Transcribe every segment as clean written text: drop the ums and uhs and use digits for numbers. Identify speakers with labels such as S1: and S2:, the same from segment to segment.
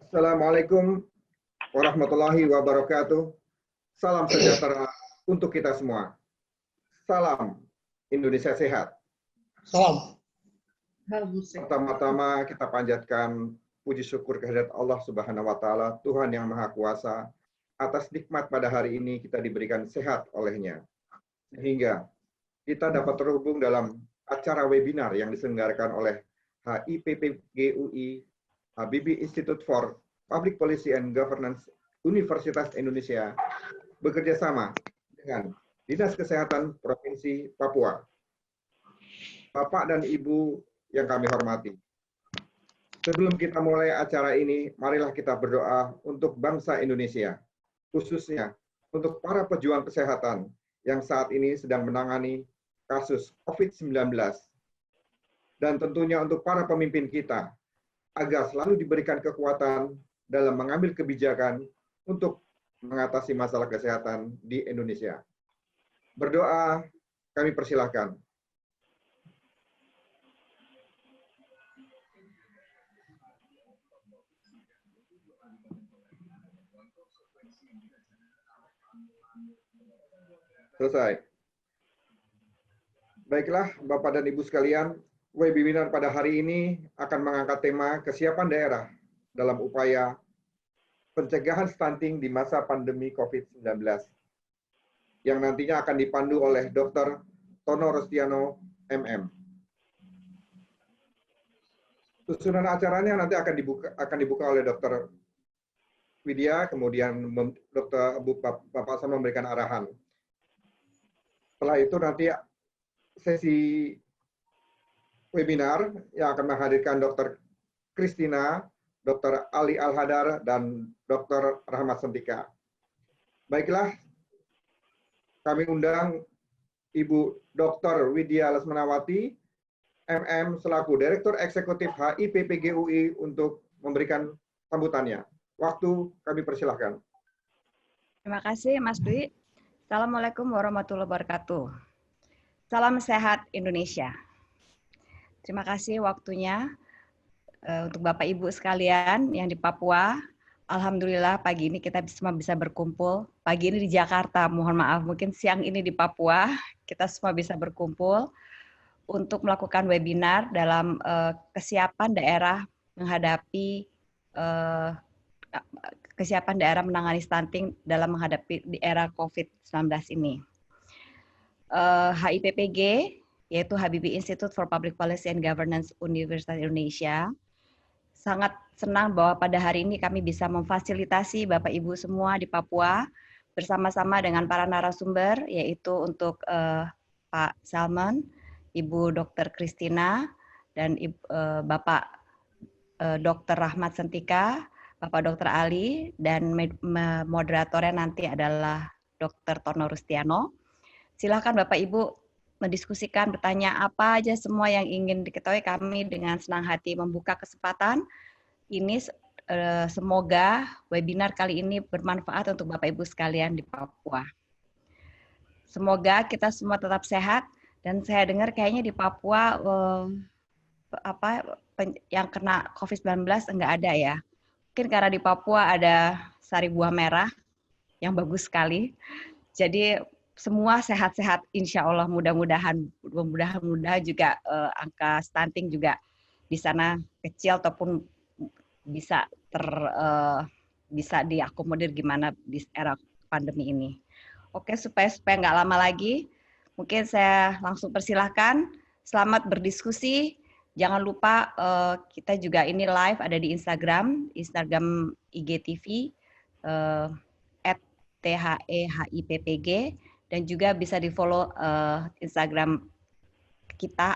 S1: Assalamualaikum warahmatullahi wabarakatuh. Salam sejahtera untuk kita semua. Salam Indonesia sehat.
S2: Salam.
S1: Pertama-tama kita panjatkan puji syukur kehadirat Allah Subhanahu wa taala, Tuhan yang Maha Kuasa, atas nikmat pada hari ini kita diberikan sehat oleh-Nya. Sehingga kita dapat terhubung dalam acara webinar yang diselenggarakan oleh HIPPGUI, Habibie Institute for Public Policy and Governance Universitas Indonesia bekerja sama dengan Dinas Kesehatan Provinsi Papua. Bapak dan Ibu yang kami hormati, sebelum kita mulai acara ini, marilah kita berdoa untuk bangsa Indonesia, khususnya untuk para pejuang kesehatan yang saat ini sedang menangani kasus COVID-19, dan tentunya untuk para pemimpin kita, agar selalu diberikan kekuatan dalam mengambil kebijakan untuk mengatasi masalah kesehatan di Indonesia. Berdoa, kami persilahkan. Selesai. Baiklah, Bapak dan Ibu sekalian, webinar pada hari ini akan mengangkat tema kesiapan daerah dalam upaya pencegahan stunting di masa pandemi COVID-19, yang nantinya akan dipandu oleh Dr. Tono Rostiano, MM. Susunan acaranya nanti akan dibuka oleh Dr. Widya, kemudian Bapak Sam memberikan arahan. Setelah itu nanti sesi webinar yang akan menghadirkan Dr. Kristina, Dr. Ali Al-Hadar, dan Dr. Rahmat Sentika. Baiklah, kami undang Ibu Dr. Widya Lesmanawati, MM, selaku Direktur Eksekutif HIPPGUI untuk memberikan sambutannya. Waktu kami persilahkan.
S3: Terima kasih, Mas Dwi. Assalamualaikum warahmatullahi wabarakatuh. Salam sehat Indonesia. Terima kasih waktunya untuk Bapak Ibu sekalian yang di Papua. Alhamdulillah pagi ini kita semua bisa berkumpul. Pagi ini di Jakarta, mohon maaf, mungkin siang ini di Papua, kita semua bisa berkumpul untuk melakukan webinar dalam kesiapan daerah menghadapi kesiapan daerah menangani stunting dalam menghadapi di era COVID-19 ini. HIPPG, yaitu Habibie Institute for Public Policy and Governance Universitas Indonesia, sangat senang bahwa pada hari ini kami bisa memfasilitasi Bapak Ibu semua di Papua bersama-sama dengan para narasumber, yaitu untuk Pak Salman, Ibu Dr. Kristina, dan Bapak Dr. Rahmat Sentika, Bapak Dr. Ali, dan moderatornya nanti adalah Dr. Tono Rustiano. Silakan Bapak Ibu mendiskusikan, bertanya apa aja semua yang ingin diketahui, kami dengan senang hati membuka kesempatan. Ini semoga webinar kali ini bermanfaat untuk Bapak Ibu sekalian di Papua. Semoga kita semua tetap sehat, dan saya dengar kayaknya di Papua yang kena COVID-19 enggak ada ya. Mungkin karena di Papua ada sari buah merah yang bagus sekali. Jadi semua sehat-sehat, insya Allah, mudah-mudahan juga angka stunting juga di sana kecil ataupun bisa diakomodir gimana di era pandemi ini. Oke, supaya nggak lama lagi, mungkin saya langsung persilahkan. Selamat berdiskusi. Jangan lupa kita juga ini live ada di Instagram IGTV @THEHIPPG, dan juga bisa di-follow Instagram kita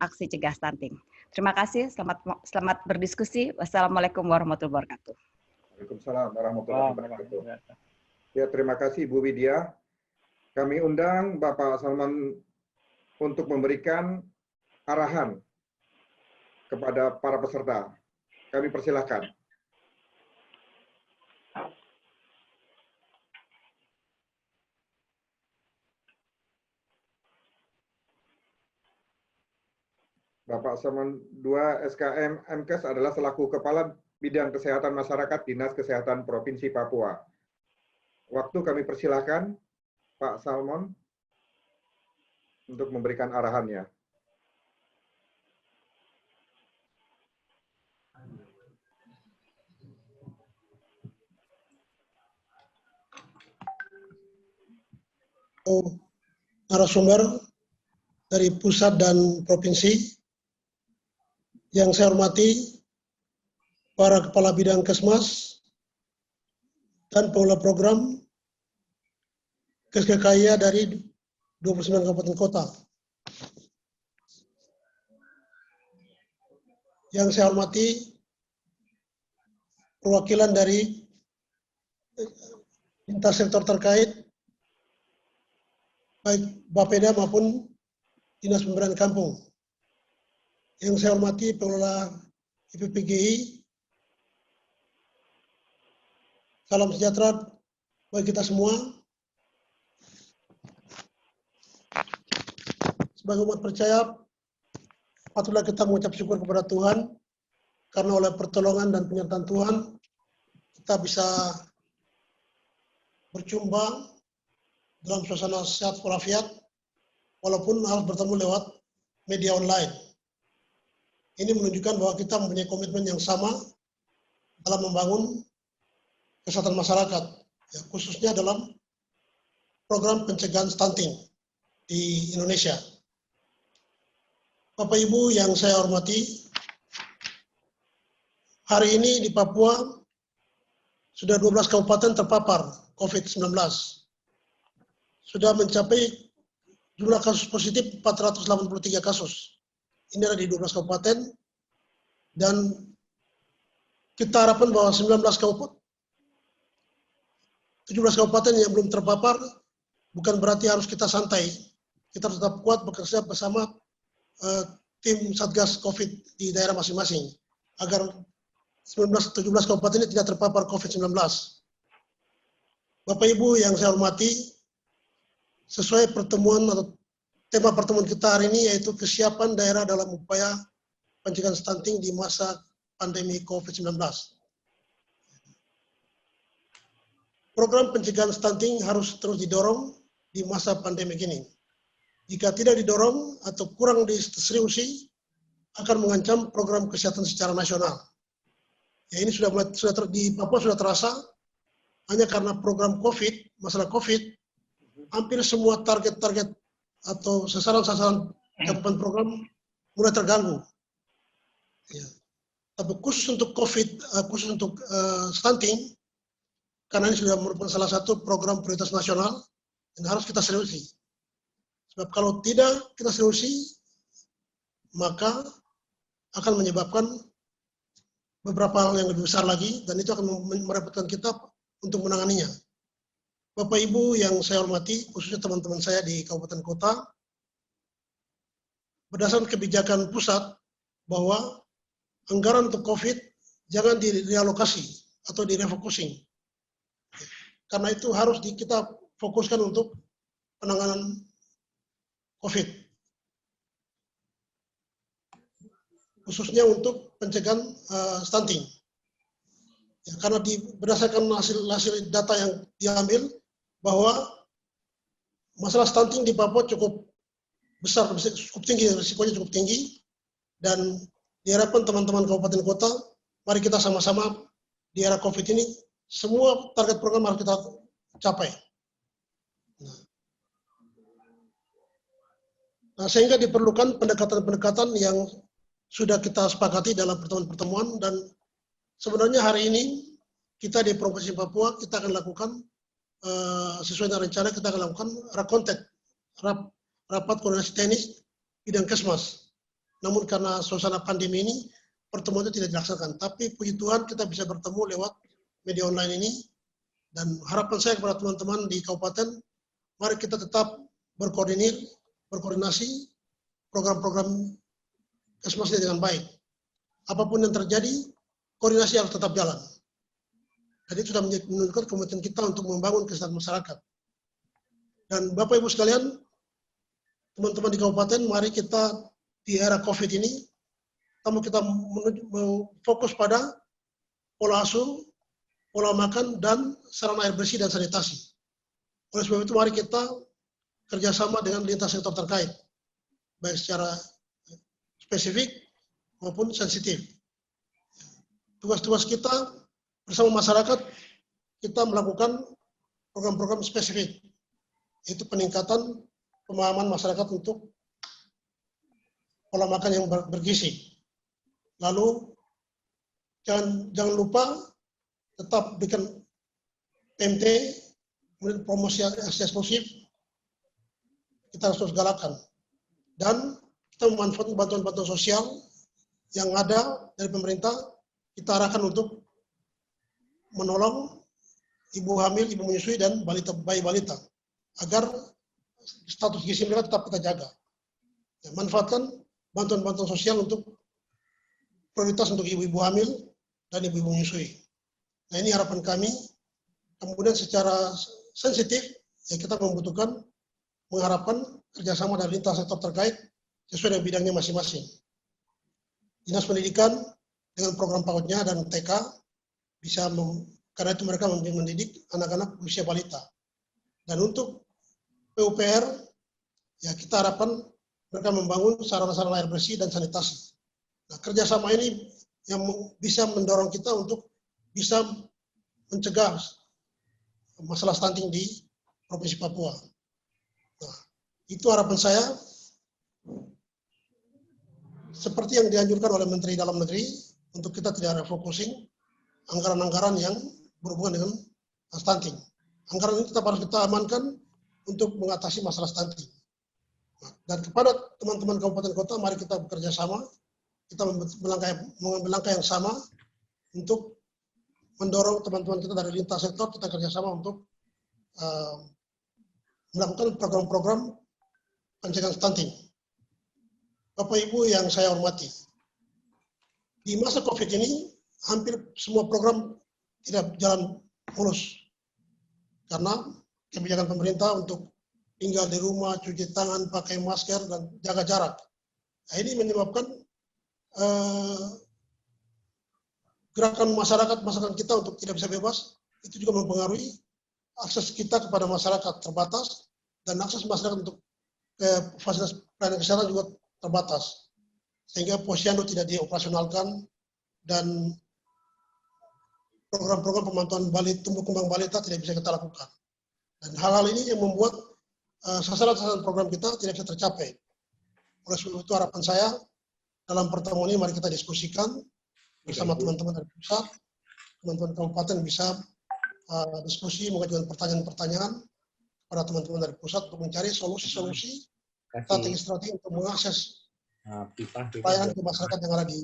S3: @aksi cegah stunting. Terima kasih, selamat berdiskusi. Wassalamualaikum warahmatullahi wabarakatuh.
S1: Waalaikumsalam warahmatullahi wabarakatuh. Ya, terima kasih Bu Widya. Kami undang Bapak Salman untuk memberikan arahan kepada para peserta. Kami persilahkan. Bapak Salmon II SKM MKes adalah selaku Kepala Bidang Kesehatan Masyarakat Dinas Kesehatan Provinsi Papua. Waktu kami persilahkan Pak Salmon untuk memberikan arahannya.
S2: Narasumber dari pusat dan provinsi, yang saya hormati para kepala bidang Kesmas dan pengelola program KSKKIA dari 29 kabupaten kota. Yang saya hormati perwakilan dari lintas sektor terkait, baik Bapeda maupun Dinas Pemberdayaan Kampung. Yang saya hormati pengelola IPPGI, salam sejahtera bagi kita semua. Sebagai umat percaya, patutlah kita mengucap syukur kepada Tuhan, karena oleh pertolongan dan penyertaan Tuhan, kita bisa berjumpa dalam suasana sehat walafiat, walaupun harus bertemu lewat media online. Ini menunjukkan bahwa kita mempunyai komitmen yang sama dalam membangun kesehatan masyarakat, ya, khususnya dalam program pencegahan stunting di Indonesia. Bapak Ibu yang saya hormati, hari ini di Papua sudah 12 kabupaten terpapar COVID-19. Sudah mencapai jumlah kasus positif 483 kasus. Ini ada di 12 kabupaten, dan kita harapkan bahwa 17 kabupaten yang belum terpapar, bukan berarti harus kita santai. Kita tetap kuat bekerja bersama tim Satgas COVID di daerah masing-masing, agar 17 kabupaten ini tidak terpapar COVID-19. Bapak Ibu yang saya hormati, sesuai pertemuan atau tema pertemuan kita hari ini, yaitu kesiapan daerah dalam upaya pencegahan stunting di masa pandemi COVID-19. Program pencegahan stunting harus terus didorong di masa pandemi ini. Jika tidak didorong atau kurang diseriusi, akan mengancam program kesehatan secara nasional. Ya, ini di Papua sudah terasa, hanya karena program COVID, masalah COVID, hampir semua target-target atau sasaran-sasaran cakupan program mulai terganggu. Ya. Tapi khusus untuk COVID, khusus untuk stunting, karena ini sudah merupakan salah satu program prioritas nasional yang harus kita seriusi. Sebab kalau tidak kita seriusi, maka akan menyebabkan beberapa hal yang lebih besar lagi, dan itu akan merepotkan kita untuk menanganinya. Bapak Ibu yang saya hormati, khususnya teman-teman saya di kabupaten kota, berdasarkan kebijakan pusat bahwa anggaran untuk COVID jangan direalokasi atau direfocusing. Karena itu harus kita fokuskan untuk penanganan COVID. Khususnya untuk pencegahan stunting. Ya, karena berdasarkan hasil data yang diambil, bahwa masalah stunting di Papua cukup besar, cukup tinggi, risikonya cukup tinggi, dan diharapkan teman-teman kabupaten kota, mari kita sama-sama di era COVID ini, semua target program harus kita capai. Nah, sehingga diperlukan pendekatan-pendekatan yang sudah kita sepakati dalam pertemuan-pertemuan, dan sebenarnya hari ini kita di Provinsi Papua kita akan lakukan sesuai dengan rencana, kita akan lakukan rapat koordinasi teknis bidang Kesmas. Namun karena suasana pandemi ini pertemuan itu tidak dilaksanakan, tapi puji Tuhan kita bisa bertemu lewat media online ini, dan harapan saya kepada teman-teman di kabupaten, mari kita tetap berkoordinasi program-program Kesmas dengan baik. Apapun yang terjadi, koordinasi harus tetap jalan. Jadi sudah menunjukkan komitmen kita untuk membangun kesehatan masyarakat. Dan Bapak Ibu sekalian, teman-teman di kabupaten, mari kita di era COVID ini, kita fokus pada pola asuh, pola makan, dan sarana air bersih dan sanitasi. Oleh sebab itu, mari kita kerjasama dengan lintas sektor terkait, baik secara spesifik maupun sensitif. Tugas-tugas kita bersama masyarakat, kita melakukan program-program spesifik, yaitu peningkatan pemahaman masyarakat untuk pola makan yang bergizi. Lalu jangan lupa tetap bikin PMT, kemudian promosi eksklusif, kita harus terus galakan. Dan kita memanfaatkan bantuan-bantuan sosial yang ada dari pemerintah, kita arahkan untuk menolong ibu hamil, ibu menyusui, dan bayi balita, agar status gizi mereka tetap kita jaga. Ya, manfaatkan bantuan-bantuan sosial untuk prioritas untuk ibu-ibu hamil dan ibu-ibu menyusui. Nah, ini harapan kami. Kemudian secara sensitif, ya kita mengharapkan kerjasama dari lintas sektor terkait sesuai dengan bidangnya masing-masing. Dinas Pendidikan dengan program PAUD-nya dan TK bisa karena itu mereka mendidik anak-anak usia balita. Dan untuk PUPR, ya kita harapkan mereka membangun sarana-sarana air bersih dan sanitasi. Nah, kerjasama ini yang bisa mendorong kita untuk bisa mencegah masalah stunting di Provinsi Papua. Nah, itu harapan saya. Seperti yang dianjurkan oleh Menteri Dalam Negeri, untuk kita tidak refocusing anggaran-anggaran yang berhubungan dengan stunting. Anggaran ini tetap harus kita amankan untuk mengatasi masalah stunting. Nah, dan kepada teman-teman kabupaten kota, mari kita bekerja sama, kita mengambil langkah yang sama untuk mendorong teman-teman kita dari lintas sektor, kita kerjasama untuk melakukan program-program pencegahan stunting. Bapak Ibu yang saya hormati, di masa COVID ini hampir semua program tidak jalan mulus karena kebijakan pemerintah untuk tinggal di rumah, cuci tangan, pakai masker, dan jaga jarak. Nah, ini menyebabkan gerakan masyarakat kita untuk tidak bisa bebas, itu juga mempengaruhi akses kita kepada masyarakat terbatas, dan akses masyarakat untuk fasilitas pelayanan kesehatan juga terbatas. Sehingga posyandu tidak dioperasionalkan, dan program-program pemantauan tumbuh kembang balita tidak bisa kita lakukan. Dan hal-hal ini yang membuat sasaran-sasaran program kita tidak bisa tercapai. Oleh sebab itu, harapan saya dalam pertemuan ini mari kita diskusikan bersama teman-teman dari pusat, teman-teman kabupaten bisa diskusi, mengajukan pertanyaan-pertanyaan kepada teman-teman dari pusat untuk mencari solusi-solusi strategi-strategi untuk mengakses pelayanan ke masyarakat yang ada di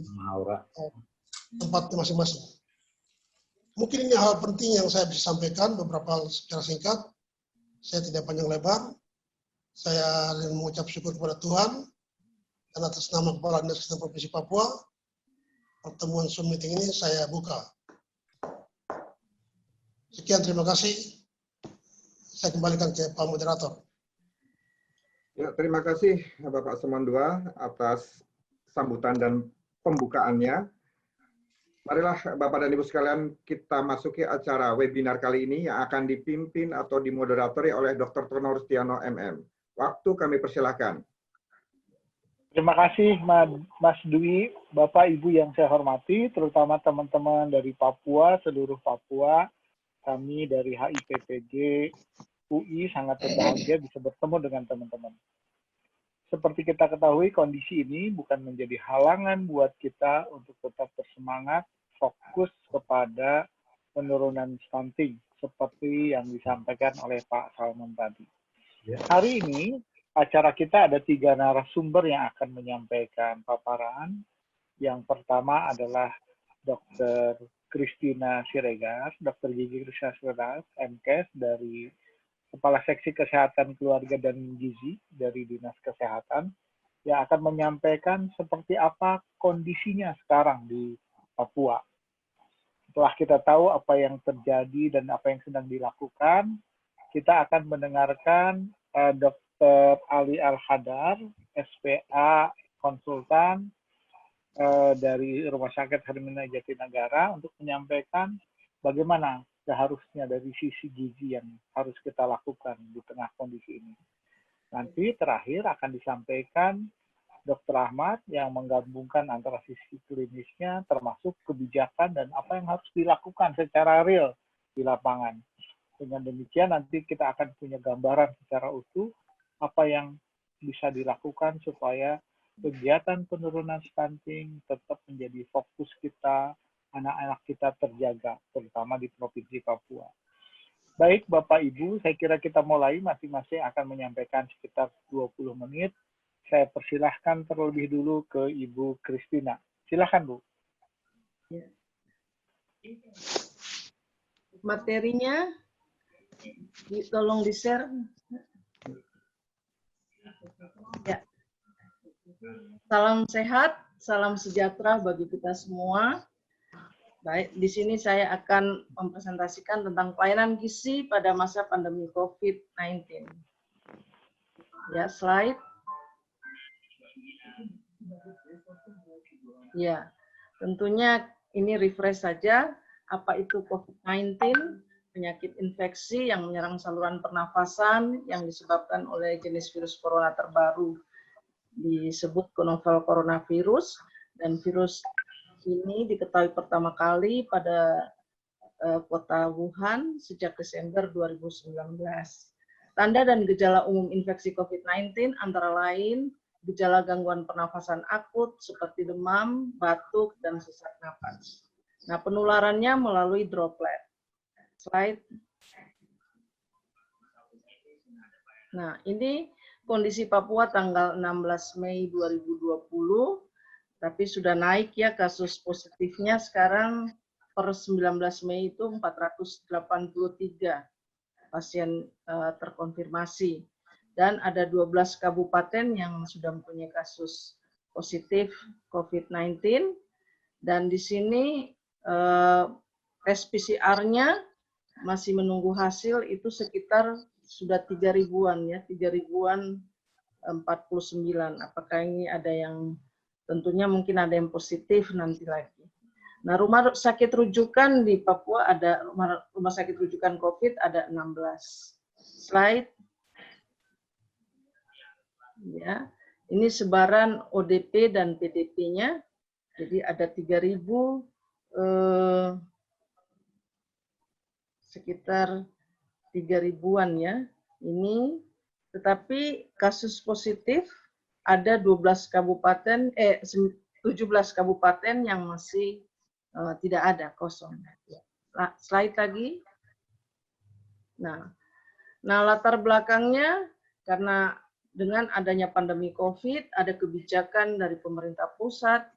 S2: tempat masing-masing. Mungkin ini hal penting yang saya bisa sampaikan, beberapa secara singkat. Saya tidak panjang lebar. Saya mengucap syukur kepada Tuhan, dan atas nama Kepala Dinas Kesehatan Provinsi Papua, pertemuan Zoom meeting ini saya buka. Sekian, terima kasih. Saya kembalikan ke Pak Moderator.
S1: Ya, terima kasih Bapak Semon II atas sambutan dan pembukaannya. Marilah Bapak dan Ibu sekalian, kita masuki acara webinar kali ini yang akan dipimpin atau dimoderatori oleh Dr. Tono Rustiano, MM. Waktu kami persilahkan.
S4: Terima kasih Mas Dwi, Bapak Ibu yang saya hormati, terutama teman-teman dari Papua, seluruh Papua. Kami dari HIPPG UI sangat berbahagia bisa bertemu dengan teman-teman. Seperti kita ketahui, kondisi ini bukan menjadi halangan buat kita untuk tetap bersemangat, fokus kepada penurunan stunting, seperti yang disampaikan oleh Pak Salmon tadi. Hari ini, acara kita ada 3 narasumber yang akan menyampaikan paparan. Yang pertama adalah Dr. Christina Siregar, Dr. Gigi Christina Siregar, MKes dari Kepala Seksi Kesehatan Keluarga dan Gizi dari Dinas Kesehatan, yang akan menyampaikan seperti apa kondisinya sekarang di Papua. Setelah kita tahu apa yang terjadi dan apa yang sedang dilakukan, kita akan mendengarkan Dr. Ali Al-Hadar, SPA konsultan dari Rumah Sakit Hermina Jatinegara untuk menyampaikan bagaimana seharusnya dari sisi gizi yang harus kita lakukan di tengah kondisi ini. Nanti terakhir akan disampaikan Dr. Ahmad yang menggabungkan antara sisi klinisnya termasuk kebijakan dan apa yang harus dilakukan secara real di lapangan. Dengan demikian nanti kita akan punya gambaran secara utuh apa yang bisa dilakukan supaya kegiatan penurunan stunting tetap menjadi fokus kita, anak-anak kita terjaga, terutama di Provinsi Papua. Baik, Bapak Ibu, saya kira kita mulai, masing-masing akan menyampaikan sekitar 20 menit. Saya persilahkan terlebih dulu ke Ibu Christina. Silakan, Bu.
S5: Materinya tolong di-share. Ya. Salam sehat, salam sejahtera bagi kita semua. Baik, di sini saya akan mempresentasikan tentang pelayanan gizi pada masa pandemi COVID-19. Ya, slide. Ya, tentunya ini refresh saja. Apa itu COVID-19? Penyakit infeksi yang menyerang saluran pernafasan yang disebabkan oleh jenis virus corona terbaru disebut novel coronavirus, dan virus ini diketahui pertama kali pada kota Wuhan sejak Desember 2019. Tanda dan gejala umum infeksi COVID-19 antara lain gejala gangguan pernafasan akut seperti demam, batuk, dan sesak napas. Nah, penularannya melalui droplet. Slide. Nah, ini kondisi Papua tanggal 16 Mei 2020, tapi sudah naik ya kasus positifnya sekarang per 19 Mei itu 483 pasien terkonfirmasi. Dan ada 12 kabupaten yang sudah mempunyai kasus positif COVID-19. Dan di sini tes PCR-nya masih menunggu hasil itu sekitar sudah 3.000-an ya, 3.000-an 49. Apakah ini ada yang tentunya mungkin ada yang positif nanti lagi. Nah, rumah sakit rujukan di Papua ada rumah sakit rujukan COVID ada 16. Slide. Ya, ini sebaran ODP dan PDP-nya. Jadi ada 3.000 sekitar 3.000-an ya. Ini tetapi kasus positif ada 17 kabupaten yang masih tidak ada, kosong. Slide lagi. Nah, latar belakangnya karena dengan adanya pandemi COVID ada kebijakan dari pemerintah pusat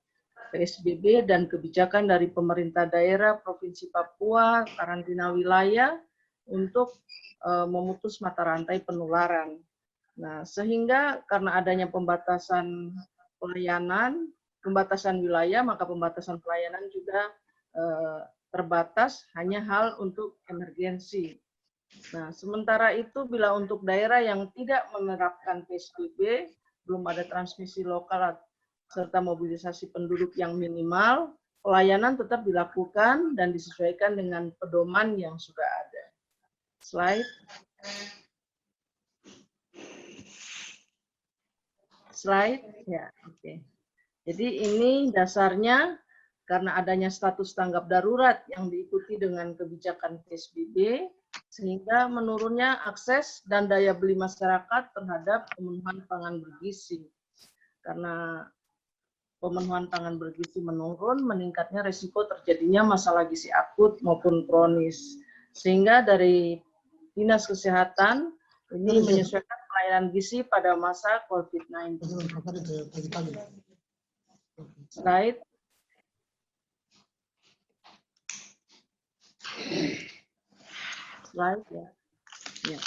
S5: PSBB dan kebijakan dari pemerintah daerah Provinsi Papua karantina wilayah untuk memutus mata rantai penularan. Nah, sehingga karena adanya pembatasan pelayanan, pembatasan wilayah, maka pembatasan pelayanan juga terbatas hanya hal untuk emergensi. Nah, sementara itu bila untuk daerah yang tidak menerapkan PSBB, belum ada transmisi lokal serta mobilisasi penduduk yang minimal, pelayanan tetap dilakukan dan disesuaikan dengan pedoman yang sudah ada. Slide. Slide. Ya, oke. Jadi ini dasarnya karena adanya status tanggap darurat yang diikuti dengan kebijakan PSBB, sehingga menurunnya akses dan daya beli masyarakat terhadap pemenuhan pangan bergizi. Karena pemenuhan pangan bergizi menurun, meningkatnya risiko terjadinya masalah gizi akut maupun kronis. Sehingga dari Dinas Kesehatan ini menyesuaikan pelayanan gizi pada masa COVID-19. Slide. Slide ya. Ya.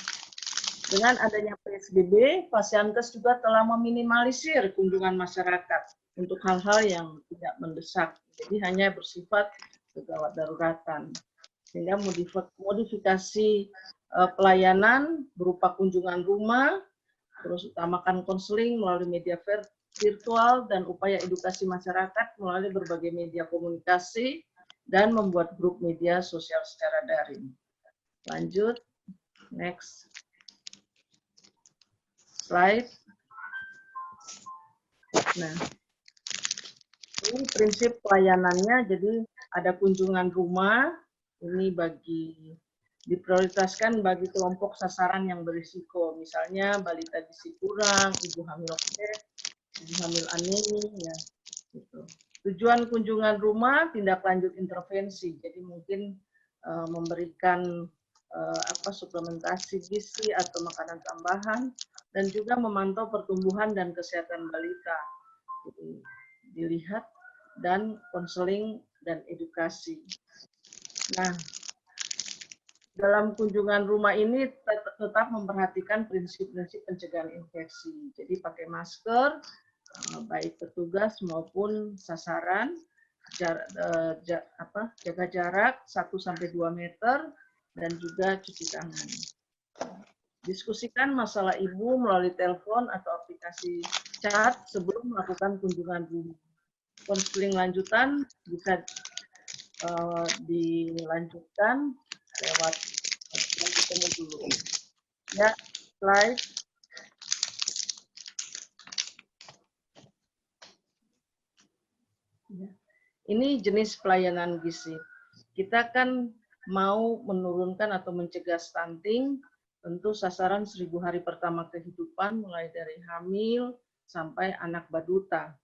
S5: Dengan adanya PSBB, Pasienkes juga telah meminimalisir kunjungan masyarakat untuk hal-hal yang tidak mendesak. Jadi hanya bersifat kegawat daruratan. Sehingga modifikasi pelayanan berupa kunjungan rumah, terus utamakan konseling melalui media virtual, dan upaya edukasi masyarakat melalui berbagai media komunikasi dan membuat grup media sosial secara daring. Lanjut, next slide. Nah, ini prinsip pelayanannya, jadi ada kunjungan rumah, ini diprioritaskan bagi kelompok sasaran yang berisiko, misalnya balita gizi kurang, ibu hamil kek, ibu hamil anemi, ya. Gitu. Tujuan kunjungan rumah, tindak lanjut intervensi, jadi mungkin memberikan suplementasi gizi atau makanan tambahan, dan juga memantau pertumbuhan dan kesehatan balita. Jadi, dilihat dan konseling dan edukasi. Nah, dalam kunjungan rumah ini tetap memperhatikan prinsip-prinsip pencegahan infeksi. Jadi pakai masker, baik petugas maupun sasaran, jaga jarak 1-2 meter, dan juga cuci tangan. Diskusikan masalah ibu melalui telepon atau aplikasi chat sebelum melakukan kunjungan rumah. Konseling lanjutan bisa dilanjutkan lewat ketemu dulu. Ya, slide. Ya. Ini jenis pelayanan gizi. Kita kan mau menurunkan atau mencegah stunting, tentu sasaran 1000 hari pertama kehidupan, mulai dari hamil sampai anak baduta.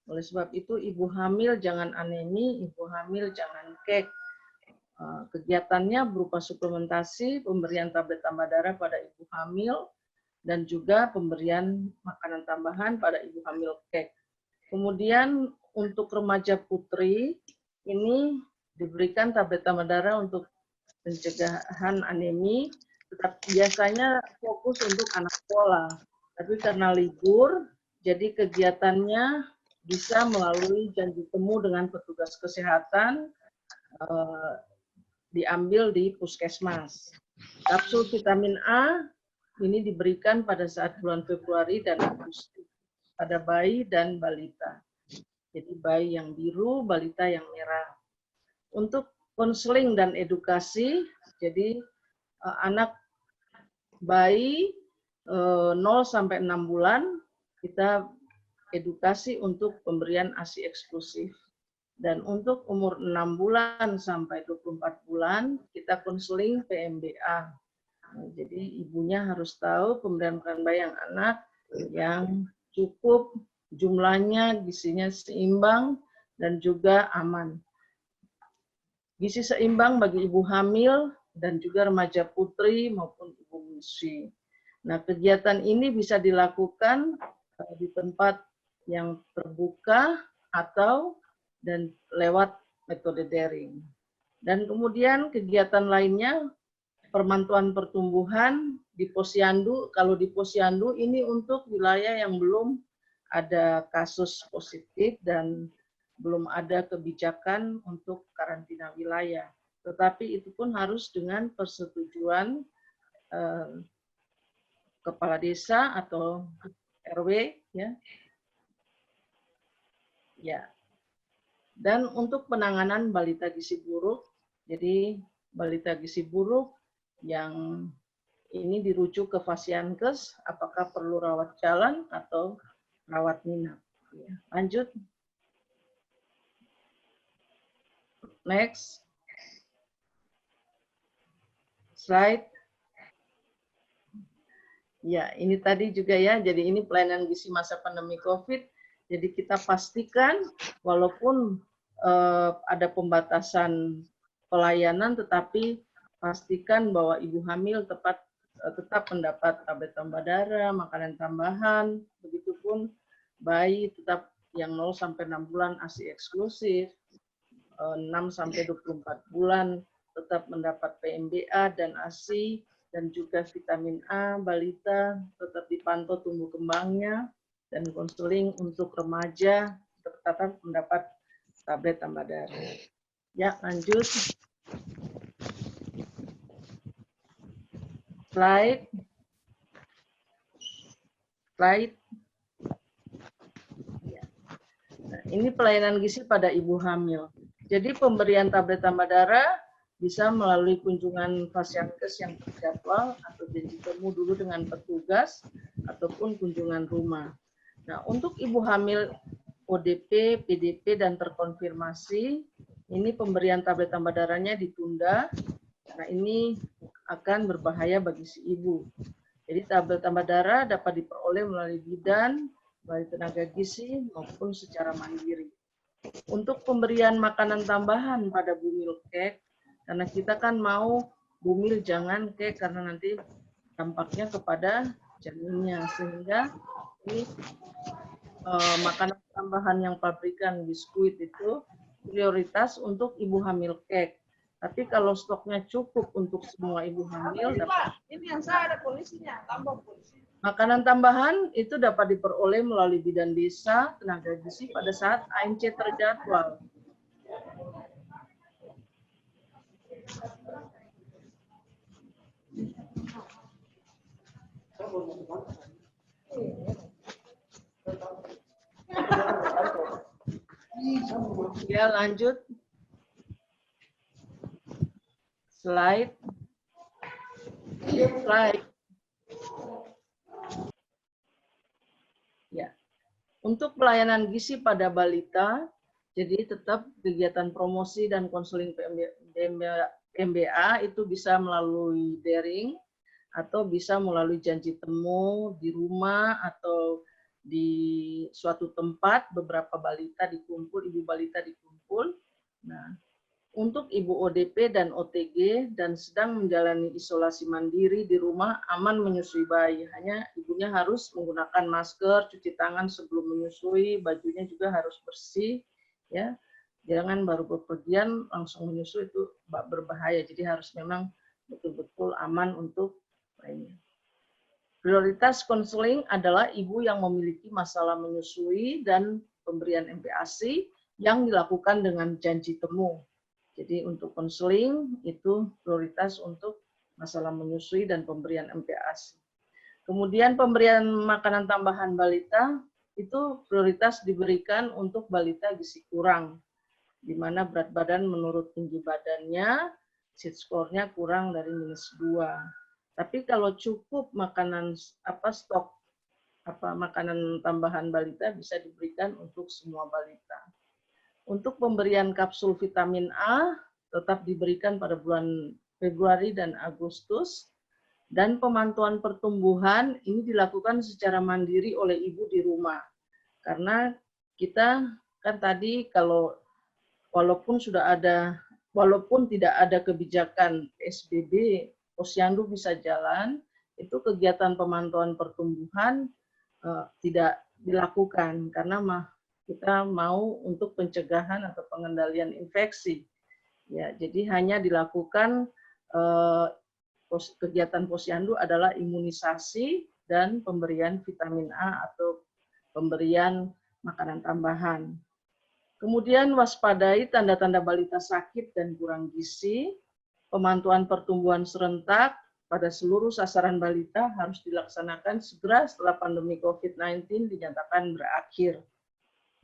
S5: Oleh sebab itu, ibu hamil jangan anemi, ibu hamil jangan kek. Kegiatannya berupa suplementasi, pemberian tablet tambah darah pada ibu hamil, dan juga pemberian makanan tambahan pada ibu hamil kek. Kemudian untuk remaja putri, ini diberikan tablet tambah darah untuk pencegahan anemi, tetapi biasanya fokus untuk anak sekolah. Tapi karena libur, jadi kegiatannya bisa melalui janji temu dengan petugas kesehatan, diambil di puskesmas. Kapsul vitamin A ini diberikan pada saat bulan Februari dan Agustus pada bayi dan balita. Jadi bayi yang biru, balita yang merah. Untuk konseling dan edukasi, jadi anak bayi 0 sampai 6 bulan kita edukasi untuk pemberian ASI eksklusif. Dan untuk umur 6 bulan sampai 24 bulan, kita konseling PMBA. Nah, jadi ibunya harus tahu pemberian makanan bayi yang anak yang cukup, jumlahnya, gizinya seimbang, dan juga aman. Gizi seimbang bagi ibu hamil dan juga remaja putri maupun ibu menyusui. Nah, kegiatan ini bisa dilakukan di tempat yang terbuka atau dan lewat metode daring. Dan kemudian kegiatan lainnya, permantuan pertumbuhan di posyandu. Kalau di posyandu ini untuk wilayah yang belum ada kasus positif dan belum ada kebijakan untuk karantina wilayah. Tetapi itu pun harus dengan persetujuan kepala desa atau RW, ya. Ya. Dan untuk penanganan balita gizi buruk, jadi balita gizi buruk yang ini dirujuk ke Fasiankes, apakah perlu rawat jalan atau rawat inap. Ya. Lanjut. Next. Slide. Ya, ini tadi juga ya, jadi ini pelayanan gizi masa pandemi COVID. Jadi kita pastikan walaupun ada pembatasan pelayanan, tetapi pastikan bahwa ibu hamil tetap mendapat tablet tambah darah, makanan tambahan, begitupun bayi tetap yang 0 sampai 6 bulan ASI eksklusif, 6 sampai 24 bulan tetap mendapat PMBA dan ASI, dan juga vitamin A, balita tetap dipantau tumbuh kembangnya, dan konseling untuk remaja tetap mendapat tablet tambah darah. Ya, lanjut. Slide. Slide. ini pelayanan gizi pada ibu hamil. Jadi pemberian tablet tambah darah bisa melalui kunjungan Fasiankes yang terjadwal atau janji temu dulu dengan petugas ataupun kunjungan rumah. Nah, untuk ibu hamil ODP, PDP, dan terkonfirmasi, ini pemberian tablet tambah darahnya ditunda, karena ini akan berbahaya bagi si ibu. Jadi tablet tambah darah dapat diperoleh melalui bidan, melalui tenaga gizi, maupun secara mandiri. Untuk pemberian makanan tambahan pada bumil kek, karena kita kan mau bumil jangan kek, karena nanti dampaknya kepada janinnya, sehingga ini makanan tambahan yang pabrikan biskuit itu prioritas untuk ibu hamil kek. Tapi kalau stoknya cukup untuk semua ibu hamil,
S6: Ini yang saya ada polisinya, tambah polisi.
S5: makanan tambahan itu dapat diperoleh melalui bidan desa, tenaga gizi pada saat ANC terjadwal. Ya, lanjut. Slide. Slide. Ya. Untuk pelayanan gizi pada balita, jadi tetap kegiatan promosi dan konseling PMBA itu bisa melalui daring atau bisa melalui janji temu di rumah atau di suatu tempat, beberapa balita dikumpul, ibu balita dikumpul. Nah, untuk ibu ODP dan OTG dan sedang menjalani isolasi mandiri di rumah aman menyusui bayi. Hanya ibunya harus menggunakan masker, cuci tangan sebelum menyusui, bajunya juga harus bersih, ya. Jangan baru bepergian langsung menyusui, itu berbahaya. Jadi harus memang betul-betul aman untuk bayinya. Prioritas konseling adalah ibu yang memiliki masalah menyusui dan pemberian MPASI yang dilakukan dengan janji temu. Jadi untuk konseling itu prioritas untuk masalah menyusui dan pemberian MPASI. Kemudian pemberian makanan tambahan balita itu prioritas diberikan untuk balita gizi kurang, di mana berat badan menurut tinggi badannya, SID score-nya kurang dari -2. Tapi kalau cukup makanan stok makanan tambahan balita bisa diberikan untuk semua balita. Untuk pemberian kapsul vitamin A tetap diberikan pada bulan Februari dan Agustus, dan pemantauan pertumbuhan ini dilakukan secara mandiri oleh ibu di rumah. Karena kita kan tadi walaupun tidak ada kebijakan PSBB, Posyandu bisa jalan, itu kegiatan pemantauan pertumbuhan tidak dilakukan karena kita mau untuk pencegahan atau pengendalian infeksi. Ya, jadi hanya dilakukan kegiatan Posyandu adalah imunisasi dan pemberian vitamin A atau pemberian makanan tambahan. Kemudian waspadai tanda-tanda balita sakit dan kurang gizi. Pemantauan pertumbuhan serentak pada seluruh sasaran balita harus dilaksanakan segera setelah pandemi COVID-19 dinyatakan berakhir.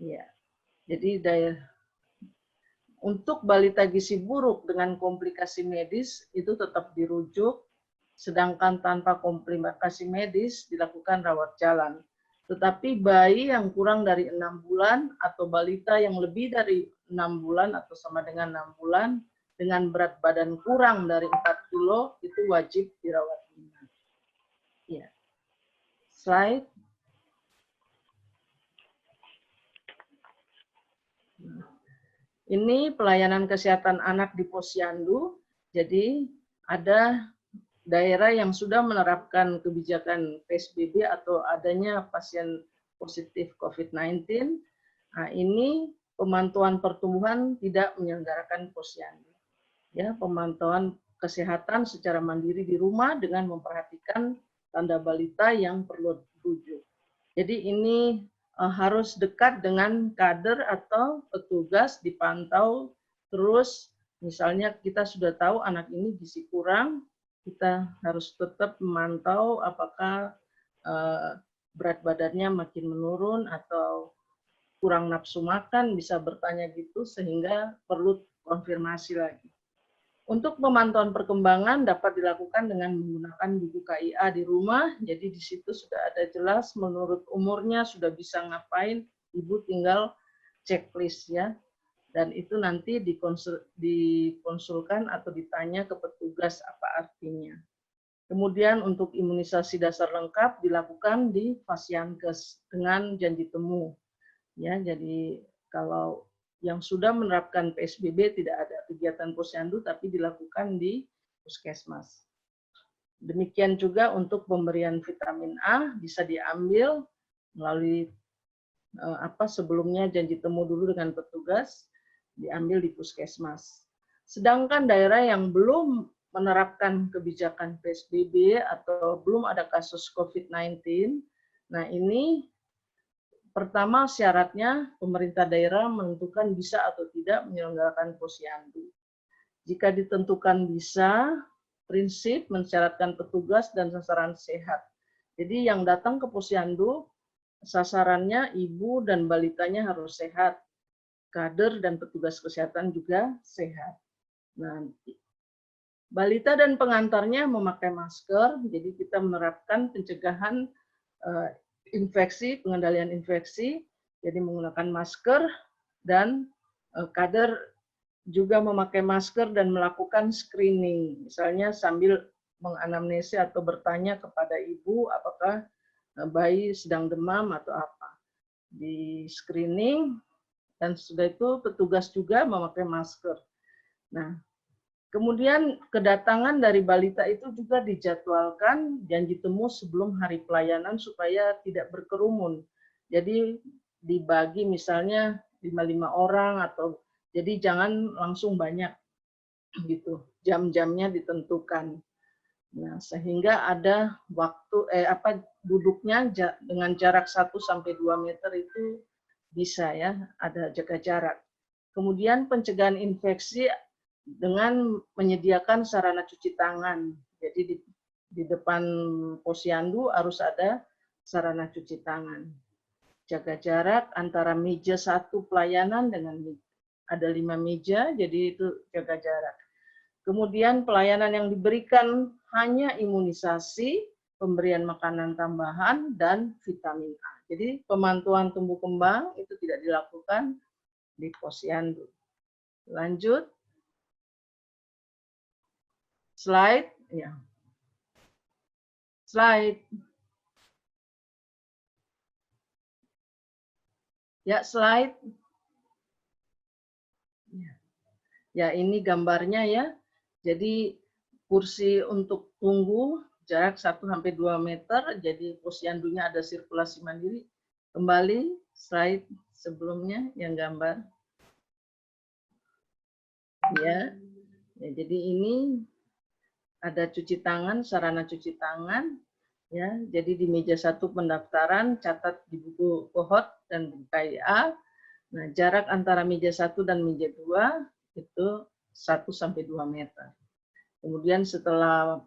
S5: Ya, jadi untuk balita gizi buruk dengan komplikasi medis itu tetap dirujuk, sedangkan tanpa komplikasi medis dilakukan rawat jalan. Tetapi bayi yang kurang dari 6 bulan atau balita yang lebih dari 6 bulan atau sama dengan 6 bulan dengan berat badan kurang dari 4 kilo itu wajib dirawat inap. Ya. Slide. Ini pelayanan kesehatan anak di Posyandu. Jadi ada daerah yang sudah menerapkan kebijakan PSBB atau adanya pasien positif COVID-19. Nah, ini pemantauan pertumbuhan tidak menyelenggarakan Posyandu. Ya, pemantauan kesehatan secara mandiri di rumah dengan memperhatikan tanda balita yang perlu dirujuk. Jadi ini harus dekat dengan kader atau petugas, dipantau terus. Misalnya kita sudah tahu anak ini gizi kurang, kita harus tetap memantau apakah berat badannya makin menurun atau kurang nafsu makan bisa bertanya gitu sehingga perlu konfirmasi lagi. Untuk pemantauan perkembangan dapat dilakukan dengan menggunakan buku KIA di rumah. Jadi di situ sudah ada jelas menurut umurnya sudah bisa ngapain, ibu tinggal checklist ya. Dan itu nanti dikonsulkan atau ditanya ke petugas apa artinya. Kemudian untuk imunisasi dasar lengkap dilakukan di Fasiankes dengan janji temu. Ya, jadi kalau yang sudah menerapkan PSBB tidak ada kegiatan posyandu tapi dilakukan di puskesmas. Demikian juga untuk pemberian vitamin A bisa diambil melalui sebelumnya janji temu dulu dengan petugas, diambil di puskesmas. Sedangkan daerah yang belum menerapkan kebijakan PSBB atau belum ada kasus COVID-19, nah ini pertama syaratnya pemerintah daerah menentukan bisa atau tidak menyelenggarakan posyandu. Jika ditentukan bisa, prinsip mensyaratkan petugas dan sasaran sehat. Jadi yang datang ke posyandu, sasarannya ibu dan balitanya harus sehat. Kader dan petugas kesehatan juga sehat. Nah, balita dan pengantarnya memakai masker, jadi kita menerapkan pencegahan infeksi, pengendalian infeksi, jadi menggunakan masker dan kader juga memakai masker dan melakukan screening, misalnya sambil menganamnesi atau bertanya kepada ibu apakah bayi sedang demam atau apa. Di screening dan sudah itu petugas juga memakai masker. Nah, kemudian kedatangan dari balita itu juga dijadwalkan janji temu sebelum hari pelayanan supaya tidak berkerumun. Jadi dibagi misalnya 5 orang atau jadi jangan langsung banyak gitu. Jam-jamnya ditentukan. Nah, sehingga ada waktu duduknya dengan jarak 1 sampai 2 meter itu bisa ya, ada jaga jarak. Kemudian pencegahan infeksi dengan menyediakan sarana cuci tangan. Jadi di depan posyandu harus ada sarana cuci tangan. Jaga jarak antara meja 1 pelayanan dengan ada 5 meja, jadi itu jaga jarak. Kemudian pelayanan yang diberikan hanya imunisasi, pemberian makanan tambahan, dan vitamin A. Jadi pemantauan tumbuh kembang itu tidak dilakukan di posyandu. Lanjut. Slide, ya. Slide. Ya, slide. Ya, ini gambarnya ya. Jadi kursi untuk tunggu jarak 1-2 meter, jadi posyandunya ada sirkulasi mandiri. Kembali slide sebelumnya yang gambar. Ya. Ya, jadi ini ada cuci tangan, sarana cuci tangan, ya. Jadi di meja 1 pendaftaran catat di buku kohort dan buku KIA. Nah, jarak antara meja 1 dan meja 2 itu 1-2 meter. Kemudian setelah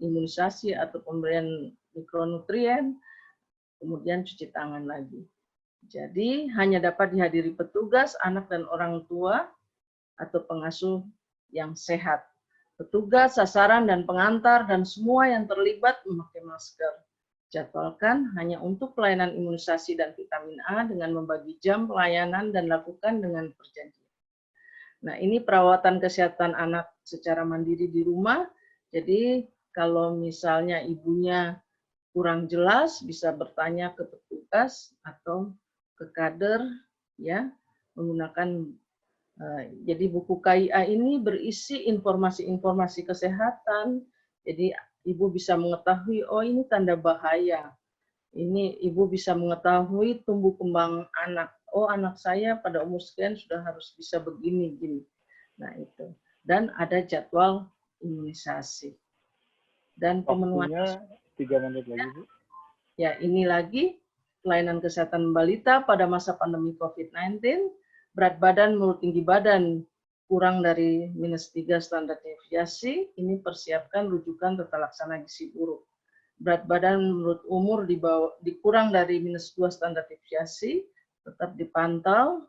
S5: imunisasi atau pemberian mikronutrien, kemudian cuci tangan lagi. Jadi hanya dapat dihadiri petugas, anak dan orang tua atau pengasuh yang sehat. Petugas, sasaran, dan pengantar, dan semua yang terlibat memakai masker. Jadwalkan hanya untuk pelayanan imunisasi dan vitamin A dengan membagi jam pelayanan dan lakukan dengan perjanjian. Nah, ini perawatan kesehatan anak secara mandiri di rumah. Jadi kalau misalnya ibunya kurang jelas, bisa bertanya ke petugas atau ke kader, ya, menggunakan. Jadi buku KIA ini berisi informasi-informasi kesehatan. Jadi ibu bisa mengetahui, oh ini tanda bahaya. Ini ibu bisa mengetahui tumbuh kembang anak. Oh anak saya pada umur sekian sudah harus bisa begini, gini. Nah itu. Dan ada jadwal imunisasi. Dan pemenuhan.
S4: Waktunya 3 menit lagi, Bu.
S5: Ya ini lagi pelayanan kesehatan balita pada masa pandemi COVID-19. Berat badan menurut tinggi badan kurang dari -3 standar deviasi, ini persiapkan rujukan tata laksana gizi buruk. Berat badan menurut umur dikurang dari -2 standar deviasi, tetap dipantau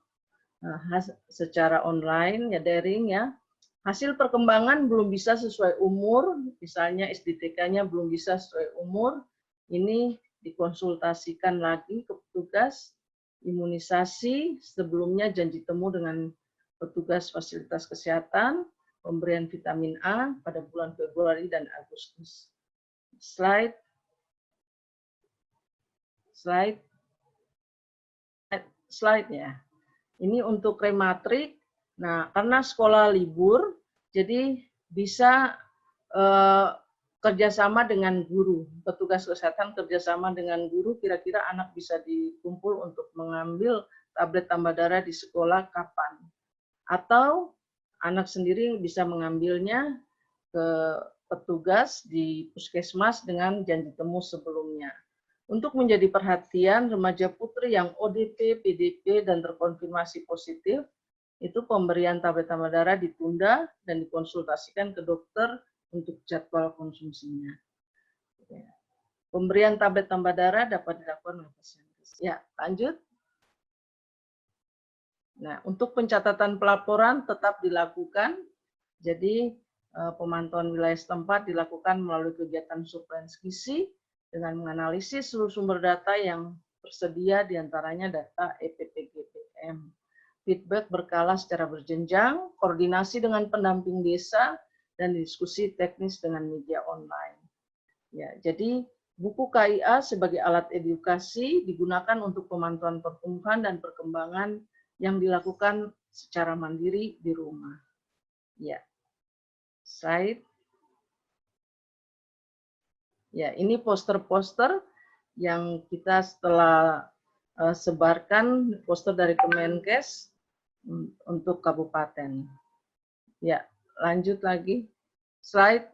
S5: secara online, ya daring ya. Hasil perkembangan belum bisa sesuai umur, misalnya SDTK-nya belum bisa sesuai umur, ini dikonsultasikan lagi ke petugas imunisasi, sebelumnya janji temu dengan petugas fasilitas kesehatan, pemberian vitamin A pada bulan Februari dan Agustus. Slide ya. Ini untuk rematrik. Nah, karena sekolah libur, jadi bisa kerjasama dengan guru. Petugas kesehatan kerjasama dengan guru, kira-kira anak bisa dikumpul untuk mengambil tablet tambah darah di sekolah kapan. Atau anak sendiri bisa mengambilnya ke petugas di puskesmas dengan janji temu sebelumnya. Untuk menjadi perhatian remaja putri yang ODP, PDP, dan terkonfirmasi positif, itu pemberian tablet tambah darah ditunda dan dikonsultasikan ke dokter untuk jadwal konsumsinya. Pemberian tablet tambah darah dapat dilakukan oleh pasien. Ya, lanjut. Nah, untuk pencatatan pelaporan tetap dilakukan. Jadi, pemantauan wilayah setempat dilakukan melalui kegiatan surveillance gizi dengan menganalisis seluruh sumber data yang tersedia, diantaranya data EPPG-PM. Feedback berkala secara berjenjang, koordinasi dengan pendamping desa, dan diskusi teknis dengan media online. Ya, jadi buku KIA sebagai alat edukasi digunakan untuk pemantauan pertumbuhan dan perkembangan yang dilakukan secara mandiri di rumah. Ya, slide. Ya, ini poster-poster yang kita setelah sebarkan, poster dari Kemenkes untuk kabupaten. Ya, lanjut lagi. Slide.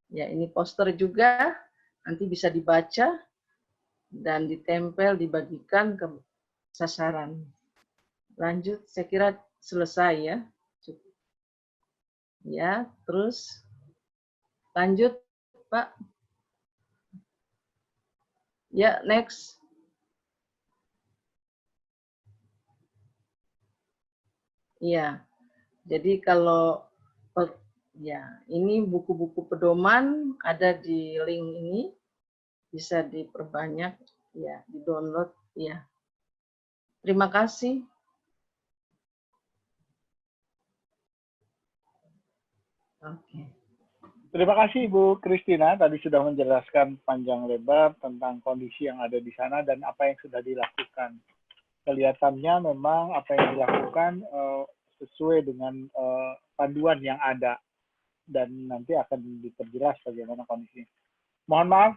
S5: Ya, ini poster juga, nanti bisa dibaca dan ditempel, dibagikan ke sasaran. Lanjut, saya kira selesai ya. Ya, terus lanjut, Pak. Ya, next. Ya, jadi kalau ya, ini buku-buku pedoman ada di link ini, bisa diperbanyak, ya, di-download, ya. Terima kasih. Oke.
S4: Terima kasih Ibu Christina, tadi sudah menjelaskan panjang lebar tentang kondisi yang ada di sana dan apa yang sudah dilakukan. Kelihatannya memang apa yang dilakukan sesuai dengan panduan yang ada dan nanti akan diperjelas bagaimana kondisinya. Mohon maaf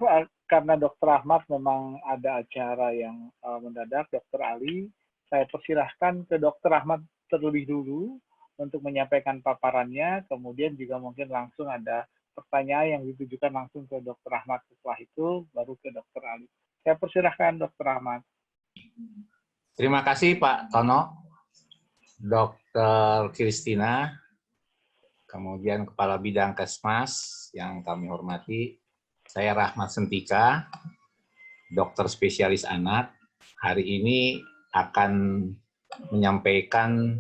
S4: karena Dr. Ahmad memang ada acara yang mendadak, Dr. Ali. Saya persilahkan ke Dr. Ahmad terlebih dulu untuk menyampaikan paparannya, kemudian juga mungkin langsung ada pertanyaan yang ditujukan langsung ke Dr. Ahmad, setelah itu baru ke Dr. Ali. Saya persilahkan Dr. Ahmad.
S7: Terima kasih Pak Tono, Dr. Christina, kemudian Kepala Bidang Kesmas yang kami hormati. Saya Rahmat Sentika, dokter spesialis anak. Hari ini akan menyampaikan